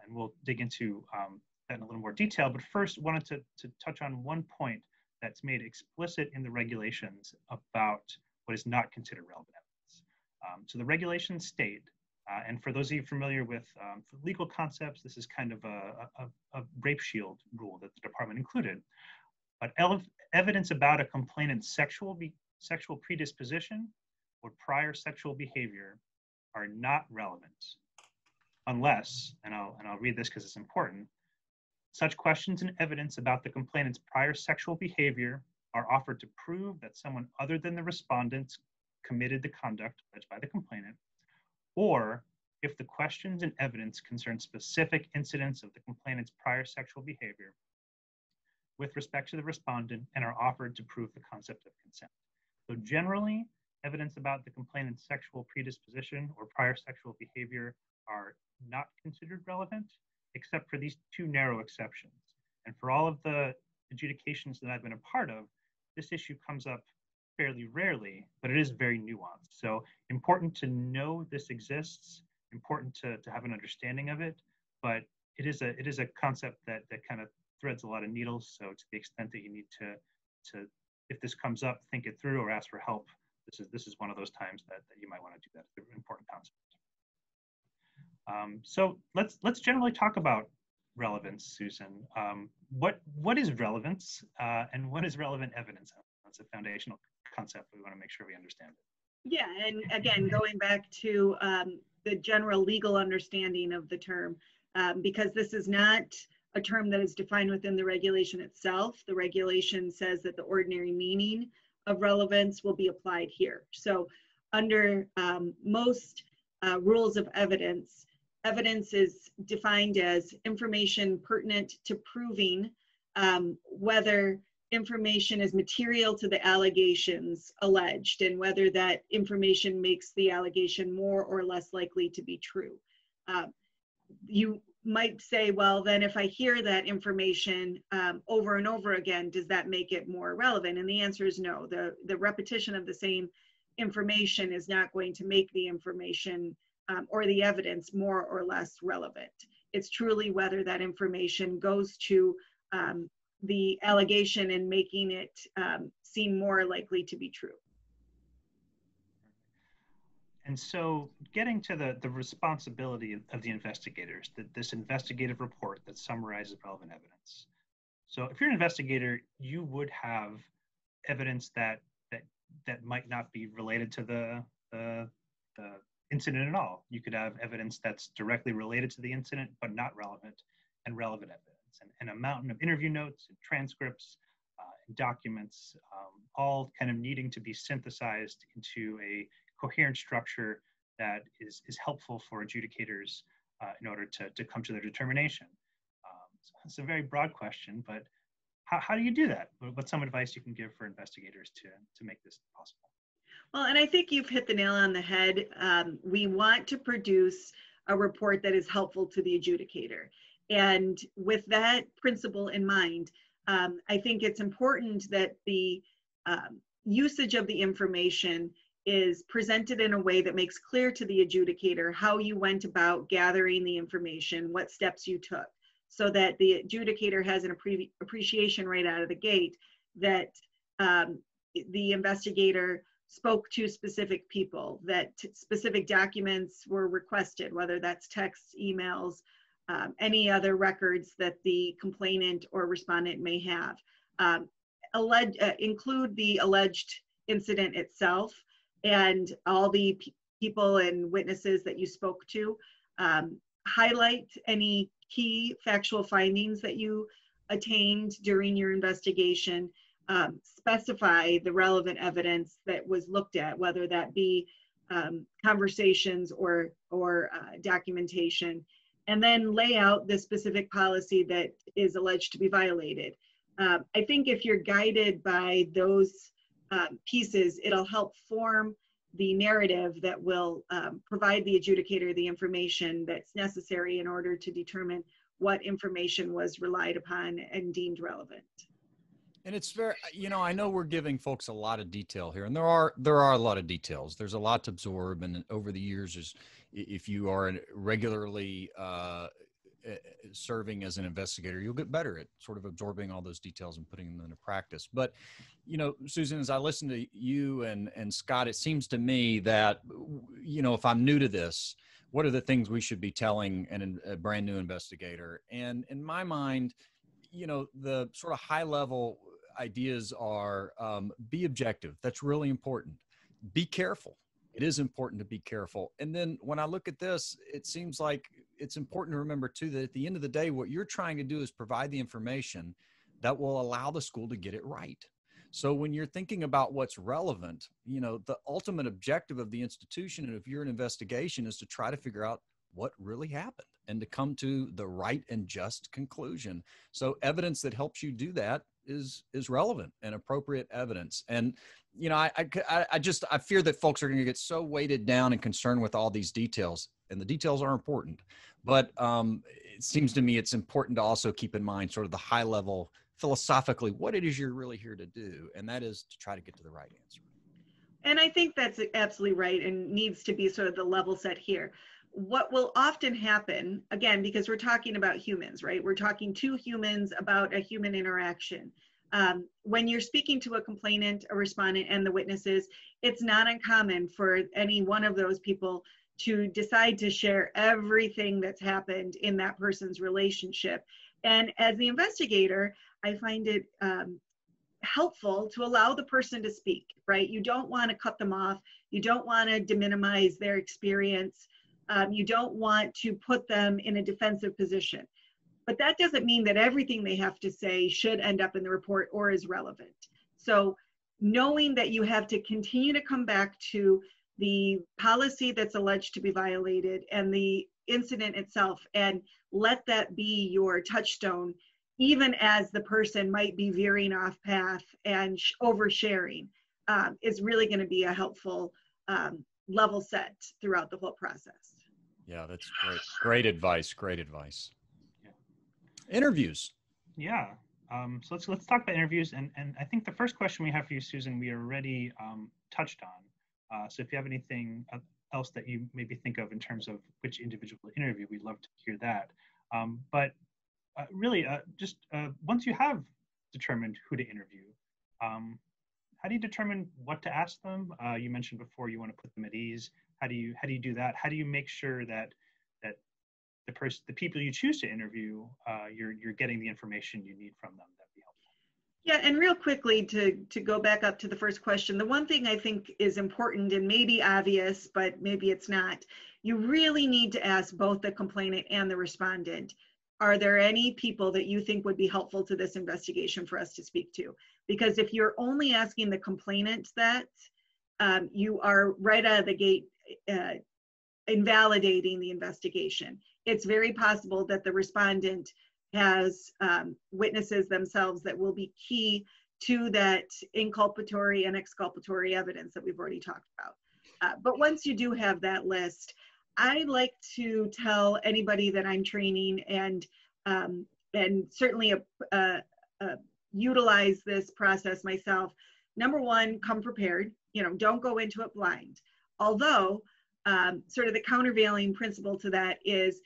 And we'll dig into that in a little more detail, but first wanted to touch on one point that's made explicit in the regulations about what is not considered relevant evidence. So the regulations state, and for those of you familiar with legal concepts, this is kind of a rape shield rule that the department included. but evidence about a complainant's sexual predisposition or prior sexual behavior are not relevant unless, and I'll read this because it's important, such questions and evidence about the complainant's prior sexual behavior are offered to prove that someone other than the respondent committed the conduct alleged by the complainant, or if the questions and evidence concern specific incidents of the complainant's prior sexual behavior with respect to the respondent and are offered to prove the concept of consent. So generally, evidence about the complainant's sexual predisposition or prior sexual behavior are not considered relevant, except for these two narrow exceptions. And for all of the adjudications that I've been a part of, this issue comes up fairly rarely, but it is very nuanced. So important to know this exists, important to have an understanding of it, but it is a concept that kind of threads a lot of needles. So to the extent that you need to if this comes up, think it through or ask for help, this is one of those times that you might want to do that. It's an important concept. So let's generally talk about relevance, Susan. What is relevance and what is relevant evidence? That's a foundational concept. We want to make sure we understand it. Yeah, and again, going back to the general legal understanding of the term, because this is not a term that is defined within the regulation itself. The regulation says that the ordinary meaning of relevance will be applied here. So under most rules of evidence, evidence is defined as information pertinent to proving whether information is material to the allegations alleged and whether that information makes the allegation more or less likely to be true. You might say, well, then if I hear that information over and over again, does that make it more relevant? And the answer is no. The repetition of the same information is not going to make the information or the evidence more or less relevant. It's truly whether that information goes to the allegation and making it seem more likely to be true. And so getting to the responsibility of the investigators, this investigative report that summarizes relevant evidence. So if you're an investigator, you would have evidence that might not be related to the incident at all. You could have evidence that's directly related to the incident, but not relevant, and relevant evidence. And a mountain of interview notes and transcripts and documents, all kind of needing to be synthesized into a coherent structure that is helpful for adjudicators in order to come to their determination. So it's a very broad question, but how do you do that? What's some advice you can give for investigators to make this possible? Well, and I think you've hit the nail on the head. We want to produce a report that is helpful to the adjudicator. And with that principle in mind, I think it's important that the usage of the information is presented in a way that makes clear to the adjudicator how you went about gathering the information, what steps you took, so that the adjudicator has an appreciation right out of the gate that the investigator spoke to specific people, that specific documents were requested, whether that's texts, emails, any other records that the complainant or respondent may have. Include the alleged incident itself and all the people and witnesses that you spoke to. Highlight any key factual findings that you attained during your investigation. Specify the relevant evidence that was looked at, whether that be conversations or documentation, and then lay out the specific policy that is alleged to be violated. I think if you're guided by those pieces, it'll help form the narrative that will provide the adjudicator the information that's necessary in order to determine what information was relied upon and deemed relevant. And it's very, I know we're giving folks a lot of detail here, and there are a lot of details. There's a lot to absorb, and over the years, if you are regularly serving as an investigator, you'll get better at sort of absorbing all those details and putting them into practice. But, Susan, as I listen to you and Scott, it seems to me that, if I'm new to this, what are the things we should be telling a brand new investigator? And in my mind, the sort of high level ideas are be objective. That's really important. Be careful. It is important to be careful. And then when I look at this, it seems like it's important to remember too, that at the end of the day, what you're trying to do is provide the information that will allow the school to get it right. So when you're thinking about what's relevant, you know, the ultimate objective of the institution, and if you're an investigation, is to try to figure out what really happened and to come to the right and just conclusion. So evidence that helps you do that is relevant and appropriate evidence. And, you know, I fear that folks are going to get so weighted down and concerned with all these details, and the details are important, but it seems to me it's important to also keep in mind sort of the high level, philosophically, what it is you're really here to do. And that is to try to get to the right answer. And I think that's absolutely right, and needs to be sort of the level set here. What will often happen, again, because we're talking about humans, right? We're talking to humans about a human interaction. When you're speaking to a complainant, a respondent, and the witnesses, it's not uncommon for any one of those people to decide to share everything that's happened in that person's relationship. And as the investigator, I find it helpful to allow the person to speak, right? You don't want to cut them off. You don't want to deminimize their experience. You don't want to put them in a defensive position. But that doesn't mean that everything they have to say should end up in the report or is relevant. So knowing that you have to continue to come back to the policy that's alleged to be violated and the incident itself, and let that be your touchstone, even as the person might be veering off path and oversharing, is really going to be a helpful level set throughout the whole process. Yeah, that's great. Great advice. Great advice. Yeah. Interviews. Yeah. So let's talk about interviews. And I think the first question we have for you, Susan, we already touched on. So if you have anything else that you maybe think of in terms of which individual interview, we'd love to hear that. But really, just once you have determined who to interview, how do you determine what to ask them? You mentioned before you want to put them at ease. How do you do that? How do you make sure that the people you choose to interview, you're getting the information you need from them? That'd be helpful. Yeah, and real quickly to go back up to the first question, the one thing I think is important and maybe obvious, but maybe it's not, you really need to ask both the complainant and the respondent, are there any people that you think would be helpful to this investigation for us to speak to? Because if you're only asking the complainant that, you are right out of the gate invalidating the investigation. It's very possible that the respondent has witnesses themselves that will be key to that inculpatory and exculpatory evidence that we've already talked about. But once you do have that list, I like to tell anybody that I'm training and certainly utilize this process myself. Number one, come prepared. You know, don't go into it blind. Although, sort of the countervailing principle to that is,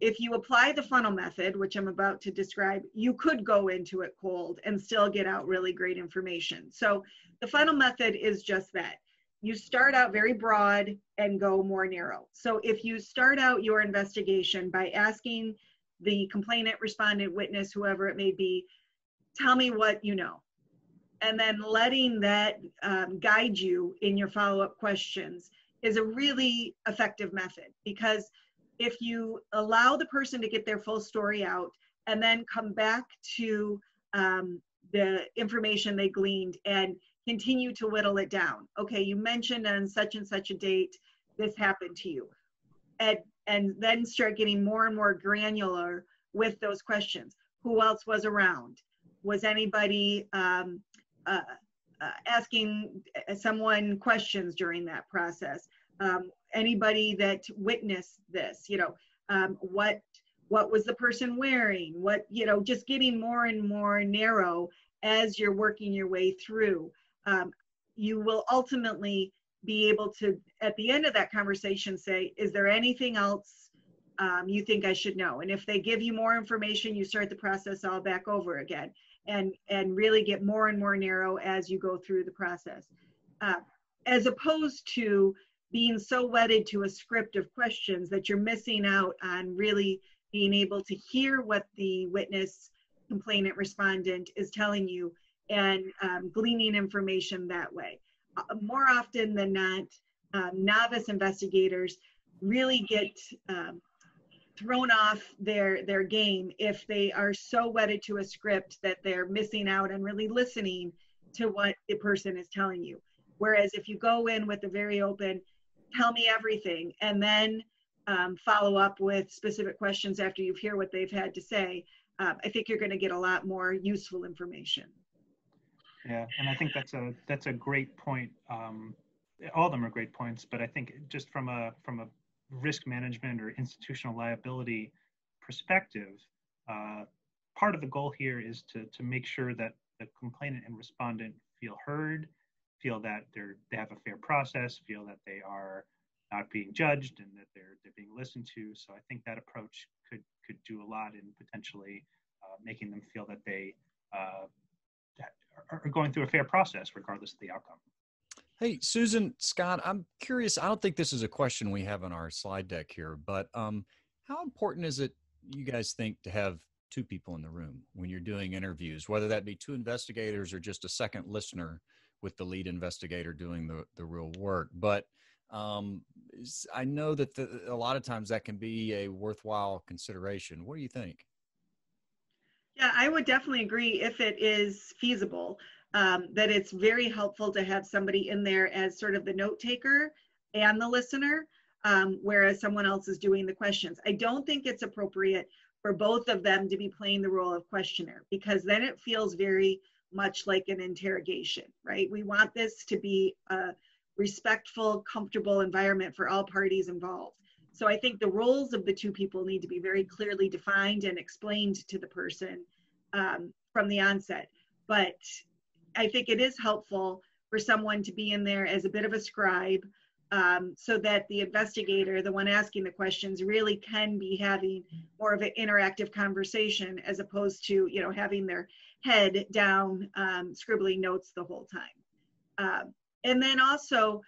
if you apply the funnel method, which I'm about to describe, you could go into it cold and still get out really great information. So the funnel method is just that. You start out very broad and go more narrow. So if you start out your investigation by asking the complainant, respondent, witness, whoever it may be, tell me what you know. And then letting that guide you in your follow-up questions is a really effective method, because if you allow the person to get their full story out and then come back to the information they gleaned and continue to whittle it down. Okay, you mentioned on such and such a date, this happened to you. And then start getting more and more granular with those questions. Who else was around? Was anybody asking someone questions during that process? Anybody that witnessed this, you know, what was the person wearing? What, you know, just getting more and more narrow as you're working your way through. You will ultimately be able to, at the end of that conversation, say, is there anything else you think I should know? And if they give you more information, you start the process all back over again and really get more and more narrow as you go through the process. As opposed to being so wedded to a script of questions that you're missing out on really being able to hear what the witness, complainant, respondent is telling you and gleaning information that way. More often than not, novice investigators really get thrown off their game if they are so wedded to a script that they're missing out on really listening to what the person is telling you. Whereas if you go in with a very open, tell me everything, and then follow up with specific questions after you hear what they've had to say, I think you're going to get a lot more useful information. Yeah, and I think that's a great point. All of them are great points, but I think just from a risk management or institutional liability perspective, part of the goal here is to make sure that the complainant and respondent feel heard, feel that they have a fair process, feel that they are not being judged, and that they're being listened to. So I think that approach could do a lot in potentially making them feel that they are going through a fair process regardless of the outcome. Hey, Susan, Scott, I'm curious. I don't think this is a question we have on our slide deck here, but how important is it, you guys think, to have two people in the room when you're doing interviews, whether that be two investigators or just a second listener with the lead investigator doing the real work? But I know that a lot of times that can be a worthwhile consideration. What do you think? Yeah, I would definitely agree if it is feasible, that it's very helpful to have somebody in there as sort of the note taker and the listener, whereas someone else is doing the questions. I don't think it's appropriate for both of them to be playing the role of questioner, because then it feels very much like an interrogation, right? We want this to be a respectful, comfortable environment for all parties involved. So I think the roles of the two people need to be very clearly defined and explained to the person from the onset. But I think it is helpful for someone to be in there as a bit of a scribe, so that the investigator, the one asking the questions, really can be having more of an interactive conversation as opposed to, you know, having their head down, scribbling notes the whole time. And then also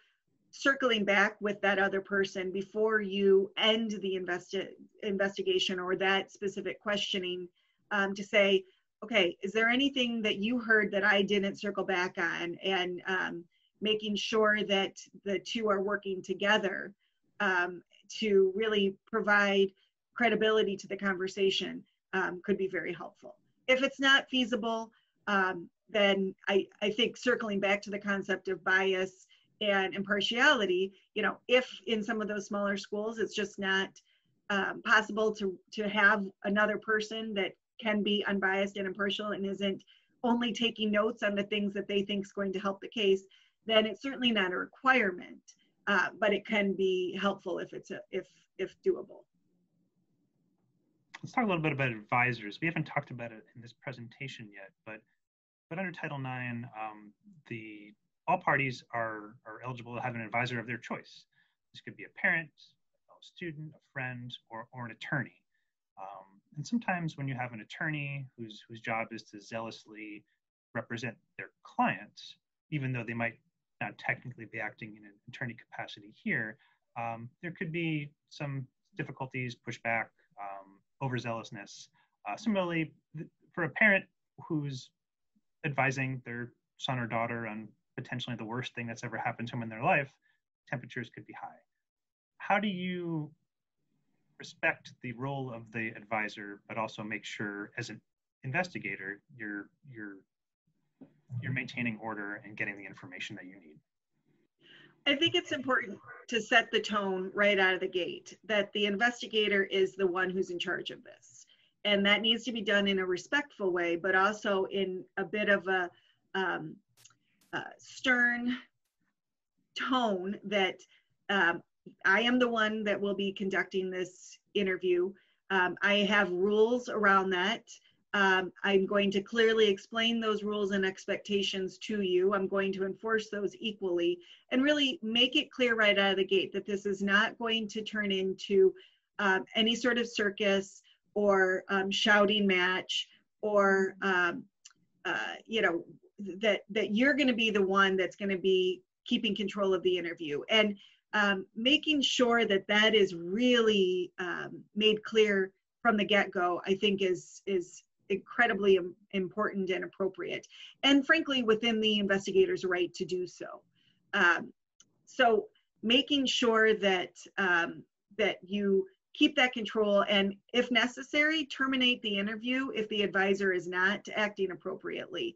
circling back with that other person before you end the investigation or that specific questioning, to say, okay, is there anything that you heard that I didn't circle back on? And making sure that the two are working together to really provide credibility to the conversation could be very helpful. If it's not feasible, then I think circling back to the concept of bias and impartiality, you know, if in some of those smaller schools it's just not possible to have another person that can be unbiased and impartial and isn't only taking notes on the things that they think is going to help the case, then it's certainly not a requirement, but it can be helpful if it's if doable. Let's talk a little bit about advisors. We haven't talked about it in this presentation yet, but under Title IX, all parties are eligible to have an advisor of their choice. This could be a parent, a fellow student, a friend, or an attorney. And sometimes when you have an attorney whose job is to zealously represent their clients, even though they might not technically be acting in an attorney capacity here, there could be some difficulties, pushback, overzealousness. Similarly, for a parent who's advising their son or daughter on potentially the worst thing that's ever happened to them in their life, temperatures could be high. How do you respect the role of the advisor, but also make sure as an investigator, you're maintaining order and getting the information that you need? I think it's important to set the tone right out of the gate, that the investigator is the one who's in charge of this. And that needs to be done in a respectful way, but also in a bit of a stern tone that I am the one that will be conducting this interview. I have rules around that. I'm going to clearly explain those rules and expectations to you. I'm going to enforce those equally and really make it clear right out of the gate that this is not going to turn into any sort of circus or shouting match, or you know, that you're going to be the one that's going to be keeping control of the interview. And making sure that that is really made clear from the get-go, I think is incredibly important and appropriate, and frankly within the investigator's right to do so. So making sure that that you keep that control, and if necessary, terminate the interview if the advisor is not acting appropriately,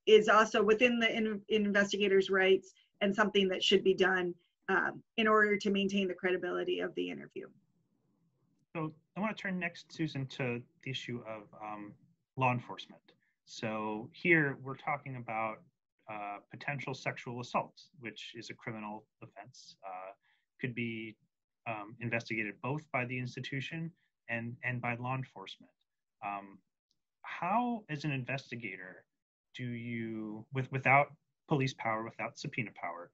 is also within the investigator's rights and something that should be done in order to maintain the credibility of the interview. So I want to turn next, Susan, to the issue of law enforcement. So here we're talking about potential sexual assaults, which is a criminal offense, could be investigated both by the institution and by law enforcement. How, as an investigator, do you, without police power, without subpoena power,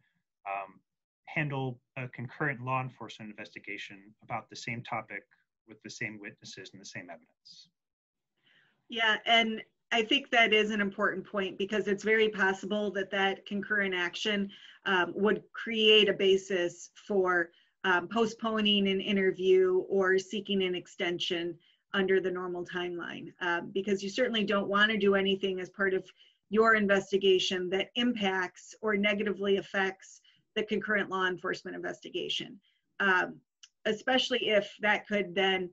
handle a concurrent law enforcement investigation about the same topic with the same witnesses and the same evidence? Yeah, and I think that is an important point, because it's very possible that that concurrent action would create a basis for postponing an interview or seeking an extension under the normal timeline, because you certainly don't want to do anything as part of your investigation that impacts or negatively affects the concurrent law enforcement investigation, especially if that could then,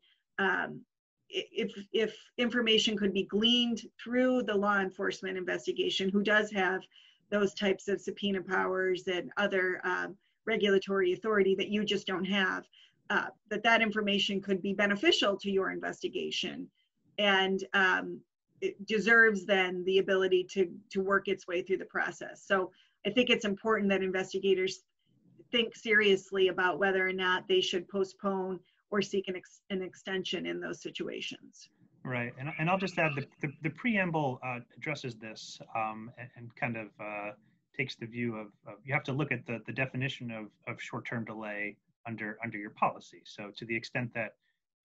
if information could be gleaned through the law enforcement investigation, who does have those types of subpoena powers and other regulatory authority that you just don't have, that information could be beneficial to your investigation, and it deserves then the ability to work its way through the process. So I think it's important that investigators think seriously about whether or not they should postpone or seek an extension in those situations. Right, and I'll just add the preamble addresses this and kind of takes the view of you have to look at the definition of short-term delay under your policy. So to the extent that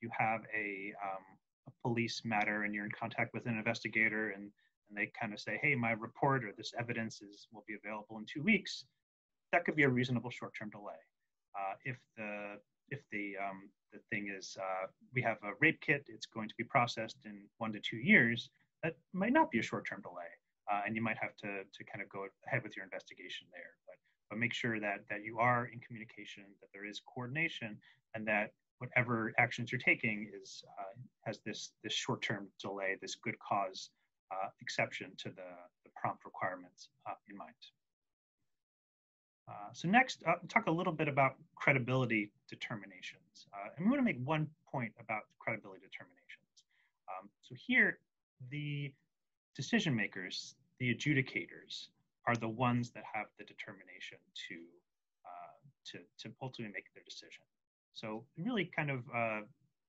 you have a police matter and you're in contact with an investigator and they kind of say, hey, my report or this evidence will be available in 2 weeks, that could be a reasonable short-term delay. If the thing is, we have a rape kit, it's going to be processed in 1 to 2 years, that might not be a short-term delay. And you might have to kind of go ahead with your investigation there. But make sure that you are in communication, that there is coordination, and that whatever actions you're taking has this short-term delay, this good cause exception to the prompt requirements in mind. So next, talk a little bit about credibility determinations. And we want to make one point about credibility determinations. So here, the decision makers, the adjudicators, are the ones that have the determination to ultimately make their decision. So it really kind of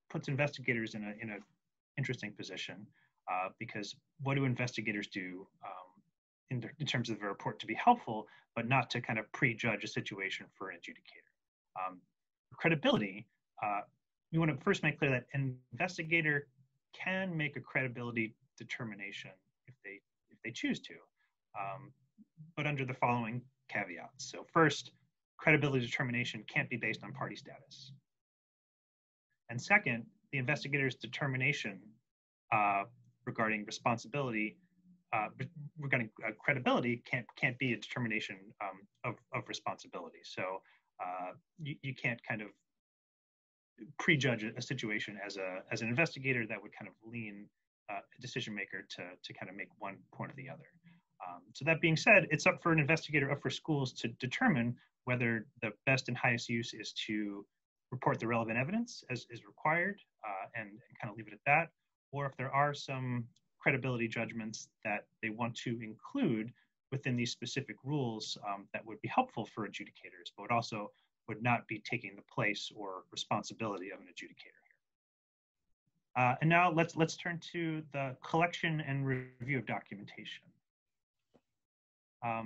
puts investigators in an interesting position, because what do investigators do in terms of a report to be helpful, but not to kind of prejudge a situation for an adjudicator? Credibility, we want to first make clear that an investigator can make a credibility determination if they choose to, but under the following caveats. So first, credibility determination can't be based on party status. And second, the investigator's determination regarding responsibility, regarding credibility can't be a determination of responsibility. So you can't kind of prejudge a situation as an investigator that would kind of lean a decision maker to kind of make one point or the other. So that being said, it's up for an investigator, up for schools to determine whether the best and highest use is to report the relevant evidence as is required and kind of leave it at that, or if there are some credibility judgments that they want to include within these specific rules that would be helpful for adjudicators, but also would not be taking the place or responsibility of an adjudicator here. And now let's turn to the collection and review of documentation.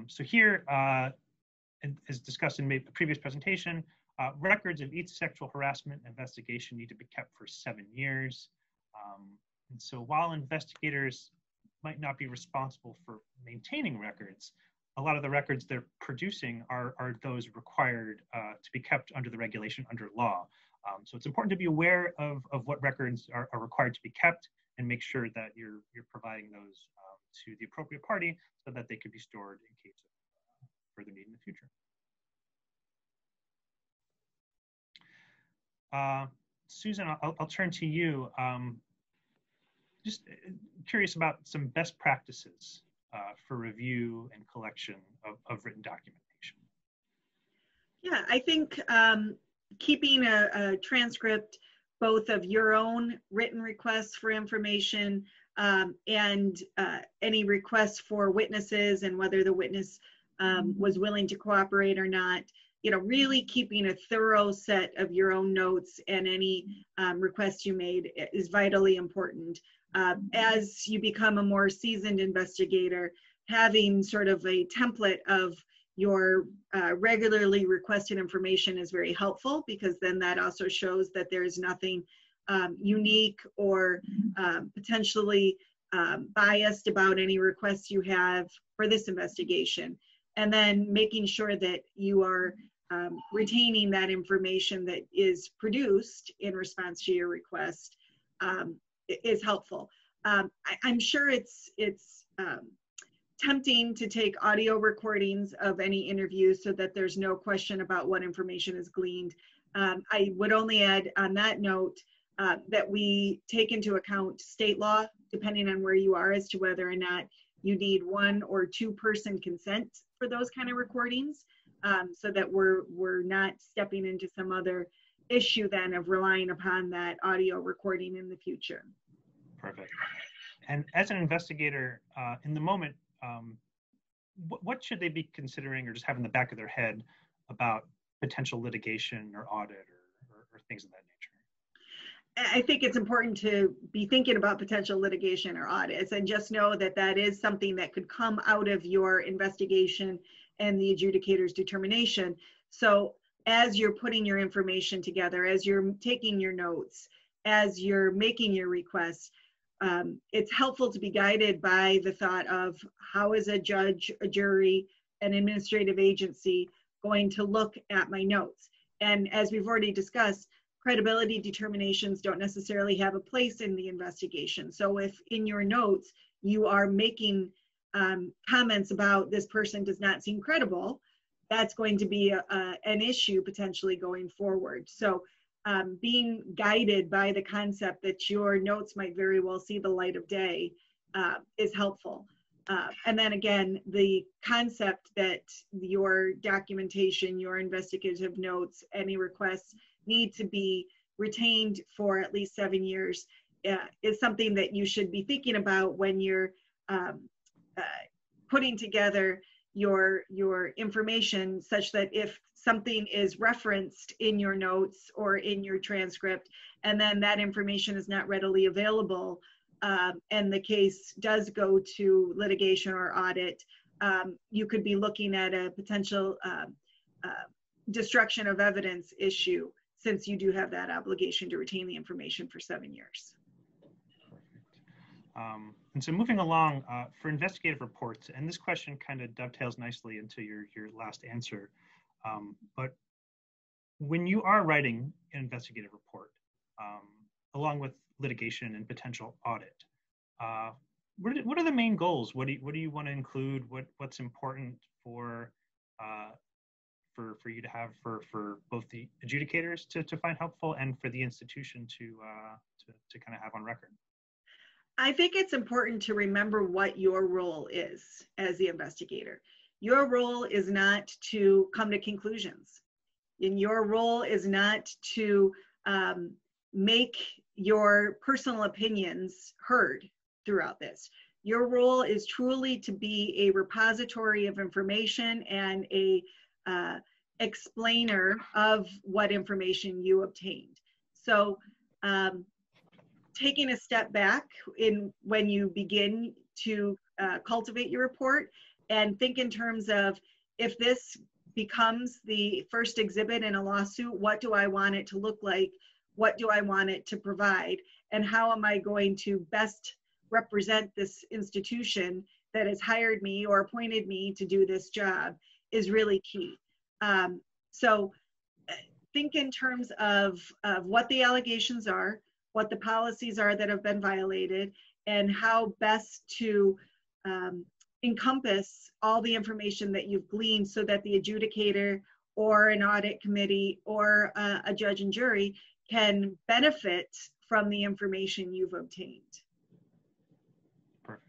So here, as discussed in the previous presentation, records of each sexual harassment investigation need to be kept for 7 years. And so while investigators might not be responsible for maintaining records, a lot of the records they're producing are those required to be kept under the regulation, under law. So it's important to be aware of what records are required to be kept and make sure that you're providing those to the appropriate party so that they could be stored in case of further need in the future. Susan, I'll turn to you. Just curious about some best practices for review and collection of written documentation. Yeah, I think keeping a transcript both of your own written requests for information and any requests for witnesses and whether the witness was willing to cooperate or not, you know, really keeping a thorough set of your own notes and any requests you made is vitally important. As you become a more seasoned investigator, having sort of a template of your regularly requested information is very helpful, because then that also shows that there's nothing unique or potentially biased about any requests you have for this investigation. And then making sure that you are retaining that information that is produced in response to your request is helpful. I'm sure it's tempting to take audio recordings of any interview so that there's no question about what information is gleaned. I would only add on that note that we take into account state law, depending on where you are, as to whether or not you need 1 or 2 person consent for those kind of recordings, so that we're not stepping into some other issue then of relying upon that audio recording in the future. Perfect. And as an investigator, in the moment, what should they be considering or just have in the back of their head about potential litigation or audit or things of that nature? I think it's important to be thinking about potential litigation or audits, and just know that that is something that could come out of your investigation and the adjudicator's determination. So as you're putting your information together, as you're taking your notes, as you're making your requests, it's helpful to be guided by the thought of how is a judge, a jury, an administrative agency going to look at my notes. And as we've already discussed, credibility determinations don't necessarily have a place in the investigation. So if in your notes you are making comments about this person does not seem credible, that's going to be an issue potentially going forward. So being guided by the concept that your notes might very well see the light of day is helpful. And then again, the concept that your documentation, your investigative notes, any requests need to be retained for at least 7 years is something that you should be thinking about when you're putting together your information, such that if something is referenced in your notes or in your transcript, and then that information is not readily available, and the case does go to litigation or audit, you could be looking at a potential destruction of evidence issue, since you do have that obligation to retain the information for 7 years. Perfect. And so moving along, for investigative reports, and this question kind of dovetails nicely into your last answer, but when you are writing an investigative report, along with litigation and potential audit, what are the main goals? What do you want to include? What's important for you to have for both the adjudicators to find helpful and for the institution to kind of have on record? I think it's important to remember what your role is as the investigator. Your role is not to come to conclusions, and your role is not to make your personal opinions heard throughout this. Your role is truly to be a repository of information and a explainer of what information you obtained. So taking a step back when you begin to cultivate your report, and think in terms of, if this becomes the first exhibit in a lawsuit, what do I want it to look like? What do I want it to provide? And how am I going to best represent this institution that has hired me or appointed me to do this job is really key. So think in terms of what the allegations are, what the policies are that have been violated, and how best to encompass all the information that you've gleaned so that the adjudicator or an audit committee or a judge and jury can benefit from the information you've obtained. Perfect.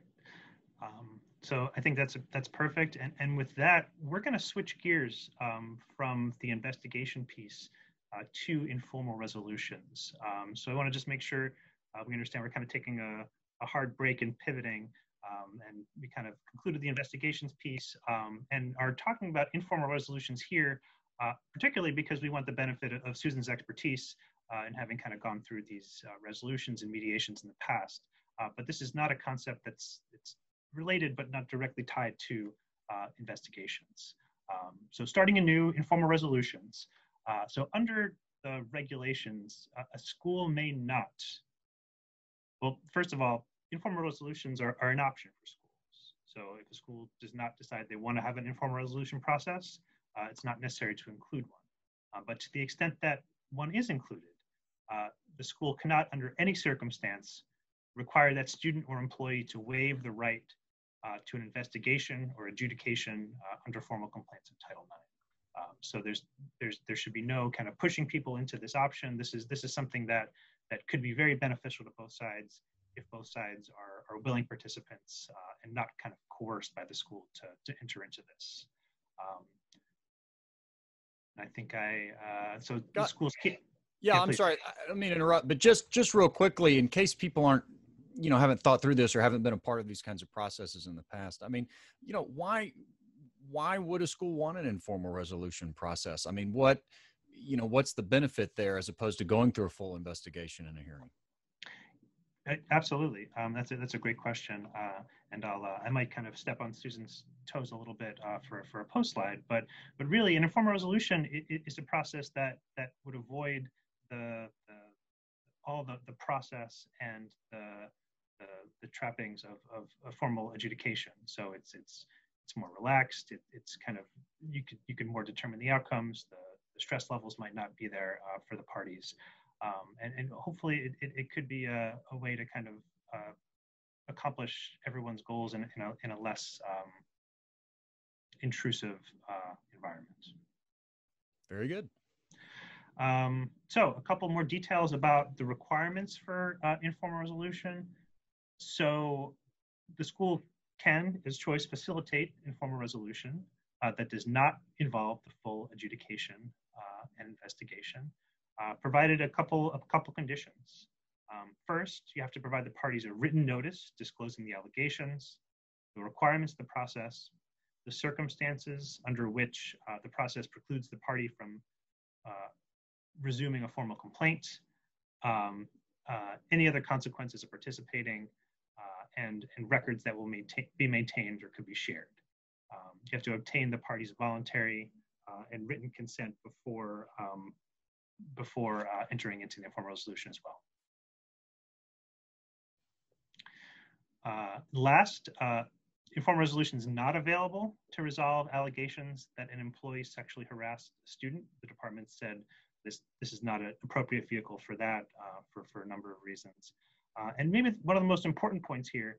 So I think that's perfect. And with that, we're going to switch gears from the investigation piece to informal resolutions. So I want to just make sure we understand we're kind of taking a hard break and pivoting, and we kind of concluded the investigations piece and are talking about informal resolutions here, particularly because we want the benefit of Susan's expertise in having kind of gone through these resolutions and mediations in the past. But this is not a concept it's related but not directly tied to investigations. So starting anew, informal resolutions. So under the regulations, a school may not, well, first of all, informal resolutions are an option for schools. So if a school does not decide they want to have an informal resolution process, it's not necessary to include one. But to the extent that one is included, the school cannot, under any circumstance, require that student or employee to waive the right to an investigation or adjudication under formal complaints of Title IX. So there should be no kind of pushing people into this option. This is something that could be very beneficial to both sides if both sides are willing participants and not kind of coerced by the school to enter into this. I think so the schools can't. Yeah, I'm sorry, I don't mean to interrupt, but just real quickly, in case people aren't, haven't thought through this or haven't been a part of these kinds of processes in the past. I mean, why would a school want an informal resolution process? I mean, what's the benefit there as opposed to going through a full investigation and a hearing? Absolutely, that's a great question, and I might kind of step on Susan's toes a little bit for a post slide, but really, an informal resolution is a process that would avoid all the process and the trappings of a formal adjudication. So it's more relaxed. It's kind of you can more determine the outcomes. The stress levels might not be there for the parties. And hopefully it could be a way to kind of accomplish everyone's goals in a less intrusive environment. Very good. So a couple more details about the requirements for informal resolution. So the school can, as choice, facilitate informal resolution that does not involve the full adjudication and investigation. Provided a couple conditions. First, you have to provide the parties a written notice disclosing the allegations, the requirements of the process, the circumstances under which the process precludes the party from resuming a formal complaint, any other consequences of participating, and records that will be maintained or could be shared. You have to obtain the party's voluntary and written consent before entering into the informal resolution as well. Last, informal resolution is not available to resolve allegations that an employee sexually harassed a student. The department said this is not an appropriate vehicle for that for a number of reasons. And maybe one of the most important points here,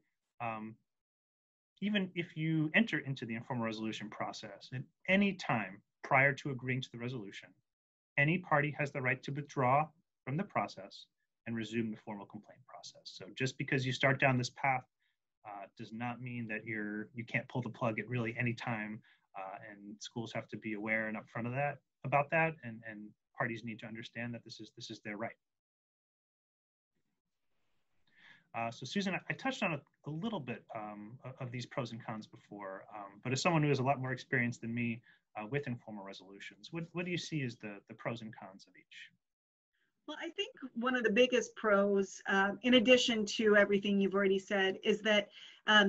even if you enter into the informal resolution process at any time prior to agreeing to the resolution, any party has the right to withdraw from the process and resume the formal complaint process. So just because you start down this path does not mean that you can't pull the plug at really any time, and schools have to be aware and upfront of about that, and parties need to understand that this is their right. So Susan, I touched on a little bit of these pros and cons before, but as someone who has a lot more experience than me with informal resolutions, what do you see as the pros and cons of each? Well, I think one of the biggest pros, in addition to everything you've already said, is that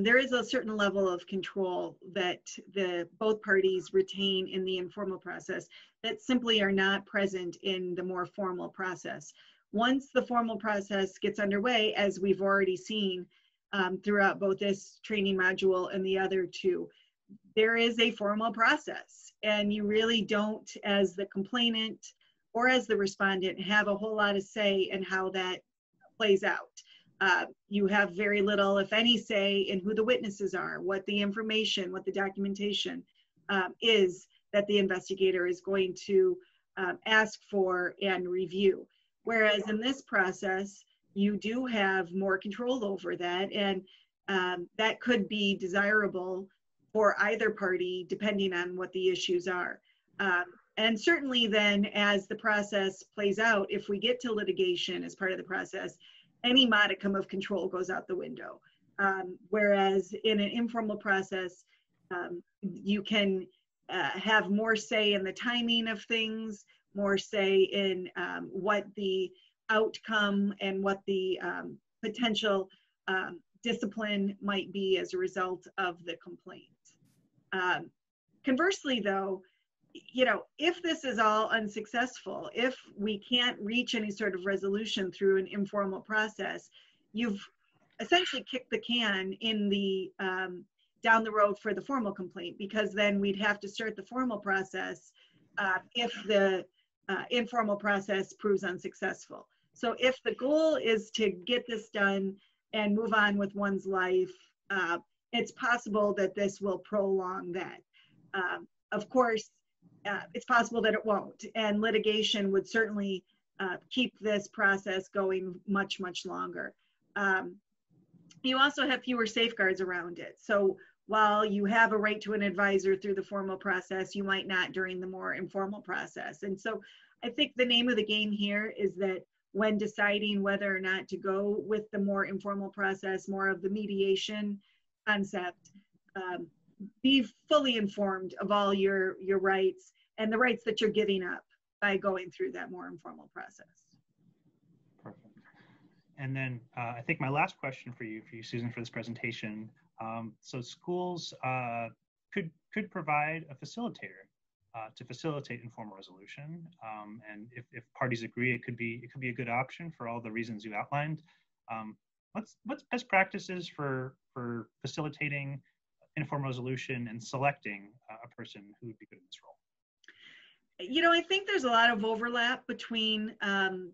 there is a certain level of control that both parties retain in the informal process that simply are not present in the more formal process. Once the formal process gets underway, as we've already seen throughout both this training module and the other two, there is a formal process, and you really don't, as the complainant or as the respondent, have a whole lot of say in how that plays out. You have very little, if any, say in who the witnesses are, what the information, what the documentation is that the investigator is going to ask for and review. Whereas in this process, you do have more control over that, and that could be desirable for either party depending on what the issues are. And certainly then as the process plays out, if we get to litigation as part of the process, any modicum of control goes out the window. Whereas in an informal process, you can have more say in the timing of things, more say in what the outcome and what the potential discipline might be as a result of the complaint. Conversely though, if this is all unsuccessful, if we can't reach any sort of resolution through an informal process, you've essentially kicked the can in the down the road for the formal complaint, because then we'd have to start the formal process if the informal process proves unsuccessful. So if the goal is to get this done and move on with one's life, it's possible that this will prolong that. Of course, it's possible that it won't, and litigation would certainly keep this process going much, much longer. You also have fewer safeguards around it. So while you have a right to an advisor through the formal process, you might not during the more informal process. And so I think the name of the game here is that when deciding whether or not to go with the more informal process, more of the mediation concept, be fully informed of all your rights and the rights that you're giving up by going through that more informal process. Perfect. And then I think my last question for you, Susan, for this presentation. So schools could provide a facilitator to facilitate informal resolution, and if parties agree, it could be a good option for all the reasons you outlined. What's best practices for facilitating informal resolution and selecting a person who would be good in this role? I think there's a lot of overlap between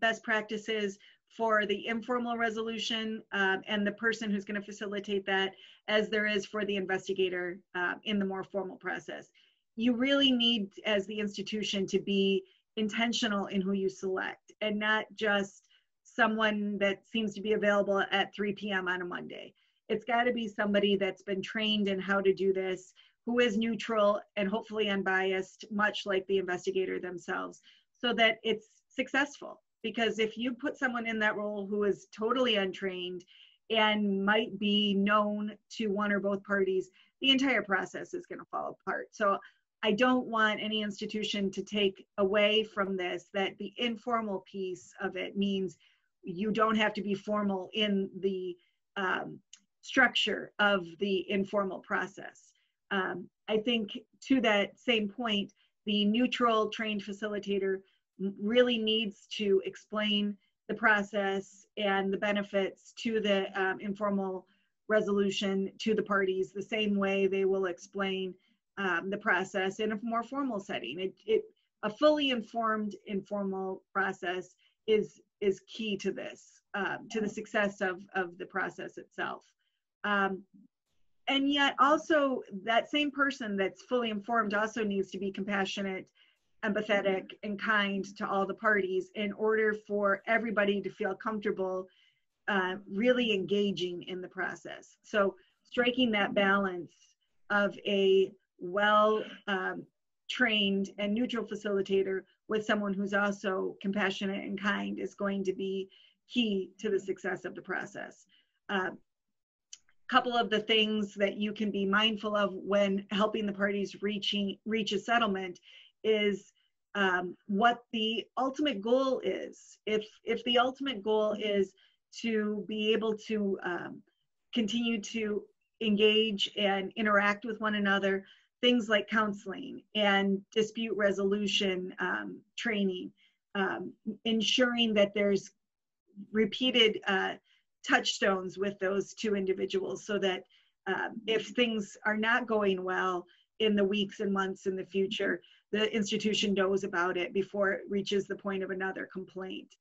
best practices for the informal resolution and the person who's going to facilitate that, as there is for the investigator in the more formal process. You really need, as the institution, to be intentional in who you select, and not just someone that seems to be available at 3 p.m. on a Monday. It's got to be somebody that's been trained in how to do this, who is neutral and hopefully unbiased, much like the investigator themselves, so that it's successful. Because if you put someone in that role who is totally untrained and might be known to one or both parties, the entire process is going to fall apart. So I don't want any institution to take away from this that the informal piece of it means you don't have to be formal in the structure of the informal process. I think to that same point, the neutral trained facilitator really needs to explain the process and the benefits to the informal resolution to the parties the same way they will explain the process in a more formal setting. A fully informed informal process is key to this, to the success of the process itself. And yet also that same person that's fully informed also needs to be compassionate, empathetic, and kind to all the parties in order for everybody to feel comfortable really engaging in the process. So striking that balance of a well-trained and neutral facilitator with someone who's also compassionate and kind is going to be key to the success of the process. Couple of the things that you can be mindful of when helping the parties reach a settlement is what the ultimate goal is. If the ultimate goal is to be able to continue to engage and interact with one another, things like counseling and dispute resolution training, ensuring that there's repeated touchstones with those two individuals, so that if things are not going well in the weeks and months in the future, the institution knows about it before it reaches the point of another complaint.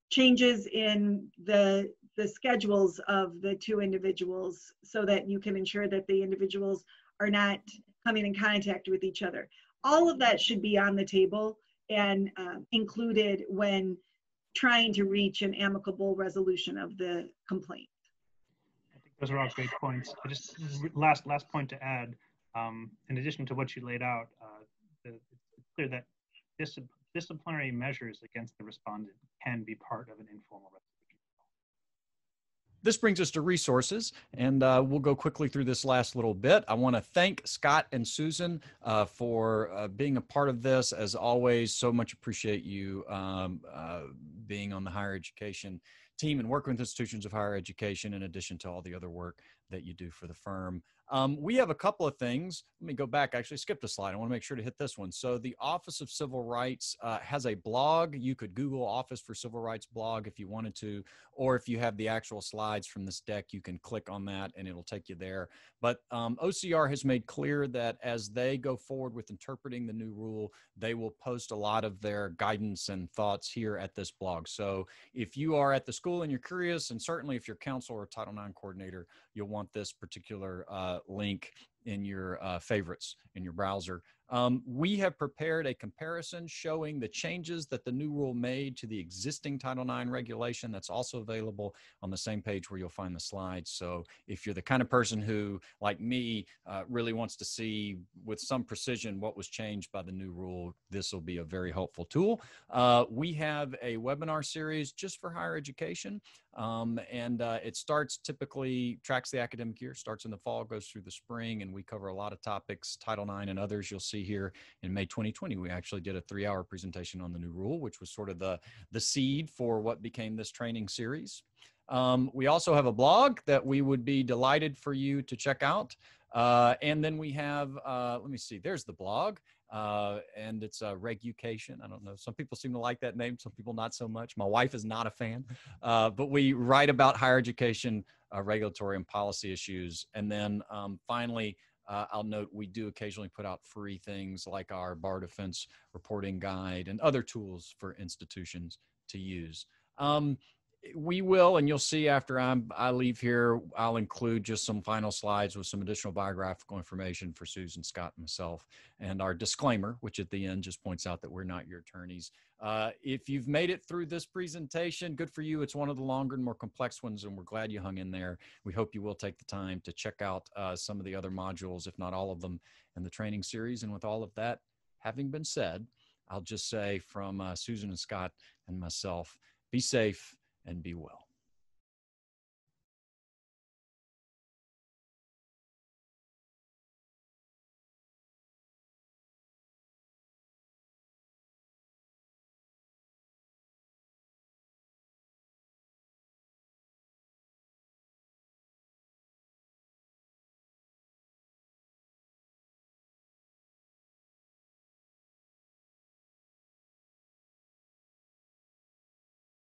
changes in the schedules of the two individuals so that you can ensure that the individuals are not coming in contact with each other. All of that should be on the table and included when trying to reach an amicable resolution of the complaint. I think those are all great points. I just last point to add, in addition to what you laid out, it's clear that disciplinary measures against the respondent can be part of an informal resolution. This brings us to resources, and we'll go quickly through this last little bit. I want to thank Scott and Susan for being a part of this. As always, so much appreciate you being on the higher education team and working with institutions of higher education in addition to all the other work that you do for the firm. We have a couple of things. Let me go back, actually skipped a slide. I want to make sure to hit this one. So the Office of Civil Rights has a blog. You could Google Office for Civil Rights blog if you wanted to, or if you have the actual slides from this deck, you can click on that and it'll take you there. But OCR has made clear that as they go forward with interpreting the new rule, they will post a lot of their guidance and thoughts here at this blog. So if you are at the school and you're curious, and certainly if you're counselor or Title IX coordinator, you'll want this particular link in your favorites in your browser. We have prepared a comparison showing the changes that the new rule made to the existing Title IX regulation. That's also available on the same page where you'll find the slides. So if you're the kind of person who, like me, really wants to see with some precision what was changed by the new rule, this will be a very helpful tool. We have a webinar series just for higher education. It starts typically, tracks the academic year, starts in the fall, goes through the spring, and we cover a lot of topics, Title IX and others. You'll see here in May 2020, we actually did a 3-hour presentation on the new rule, which was sort of the seed for what became this training series. We also have a blog that we would be delighted for you to check out. And then we have, let me see, there's the blog. And it's Regulation. I don't know. Some people seem to like that name. Some people not so much. My wife is not a fan. But we write about higher education, regulatory and policy issues. And then finally, I'll note we do occasionally put out free things like our bar defense reporting guide and other tools for institutions to use. We will, and you'll see after I leave here, I'll include just some final slides with some additional biographical information for Susan, Scott, and myself, and our disclaimer, which at the end just points out that we're not your attorneys. If you've made it through this presentation, good for you. It's one of the longer and more complex ones, and we're glad you hung in there. We hope you will take the time to check out some of the other modules, if not all of them, in the training series. And with all of that having been said, I'll just say from Susan and Scott and myself, be safe and be well.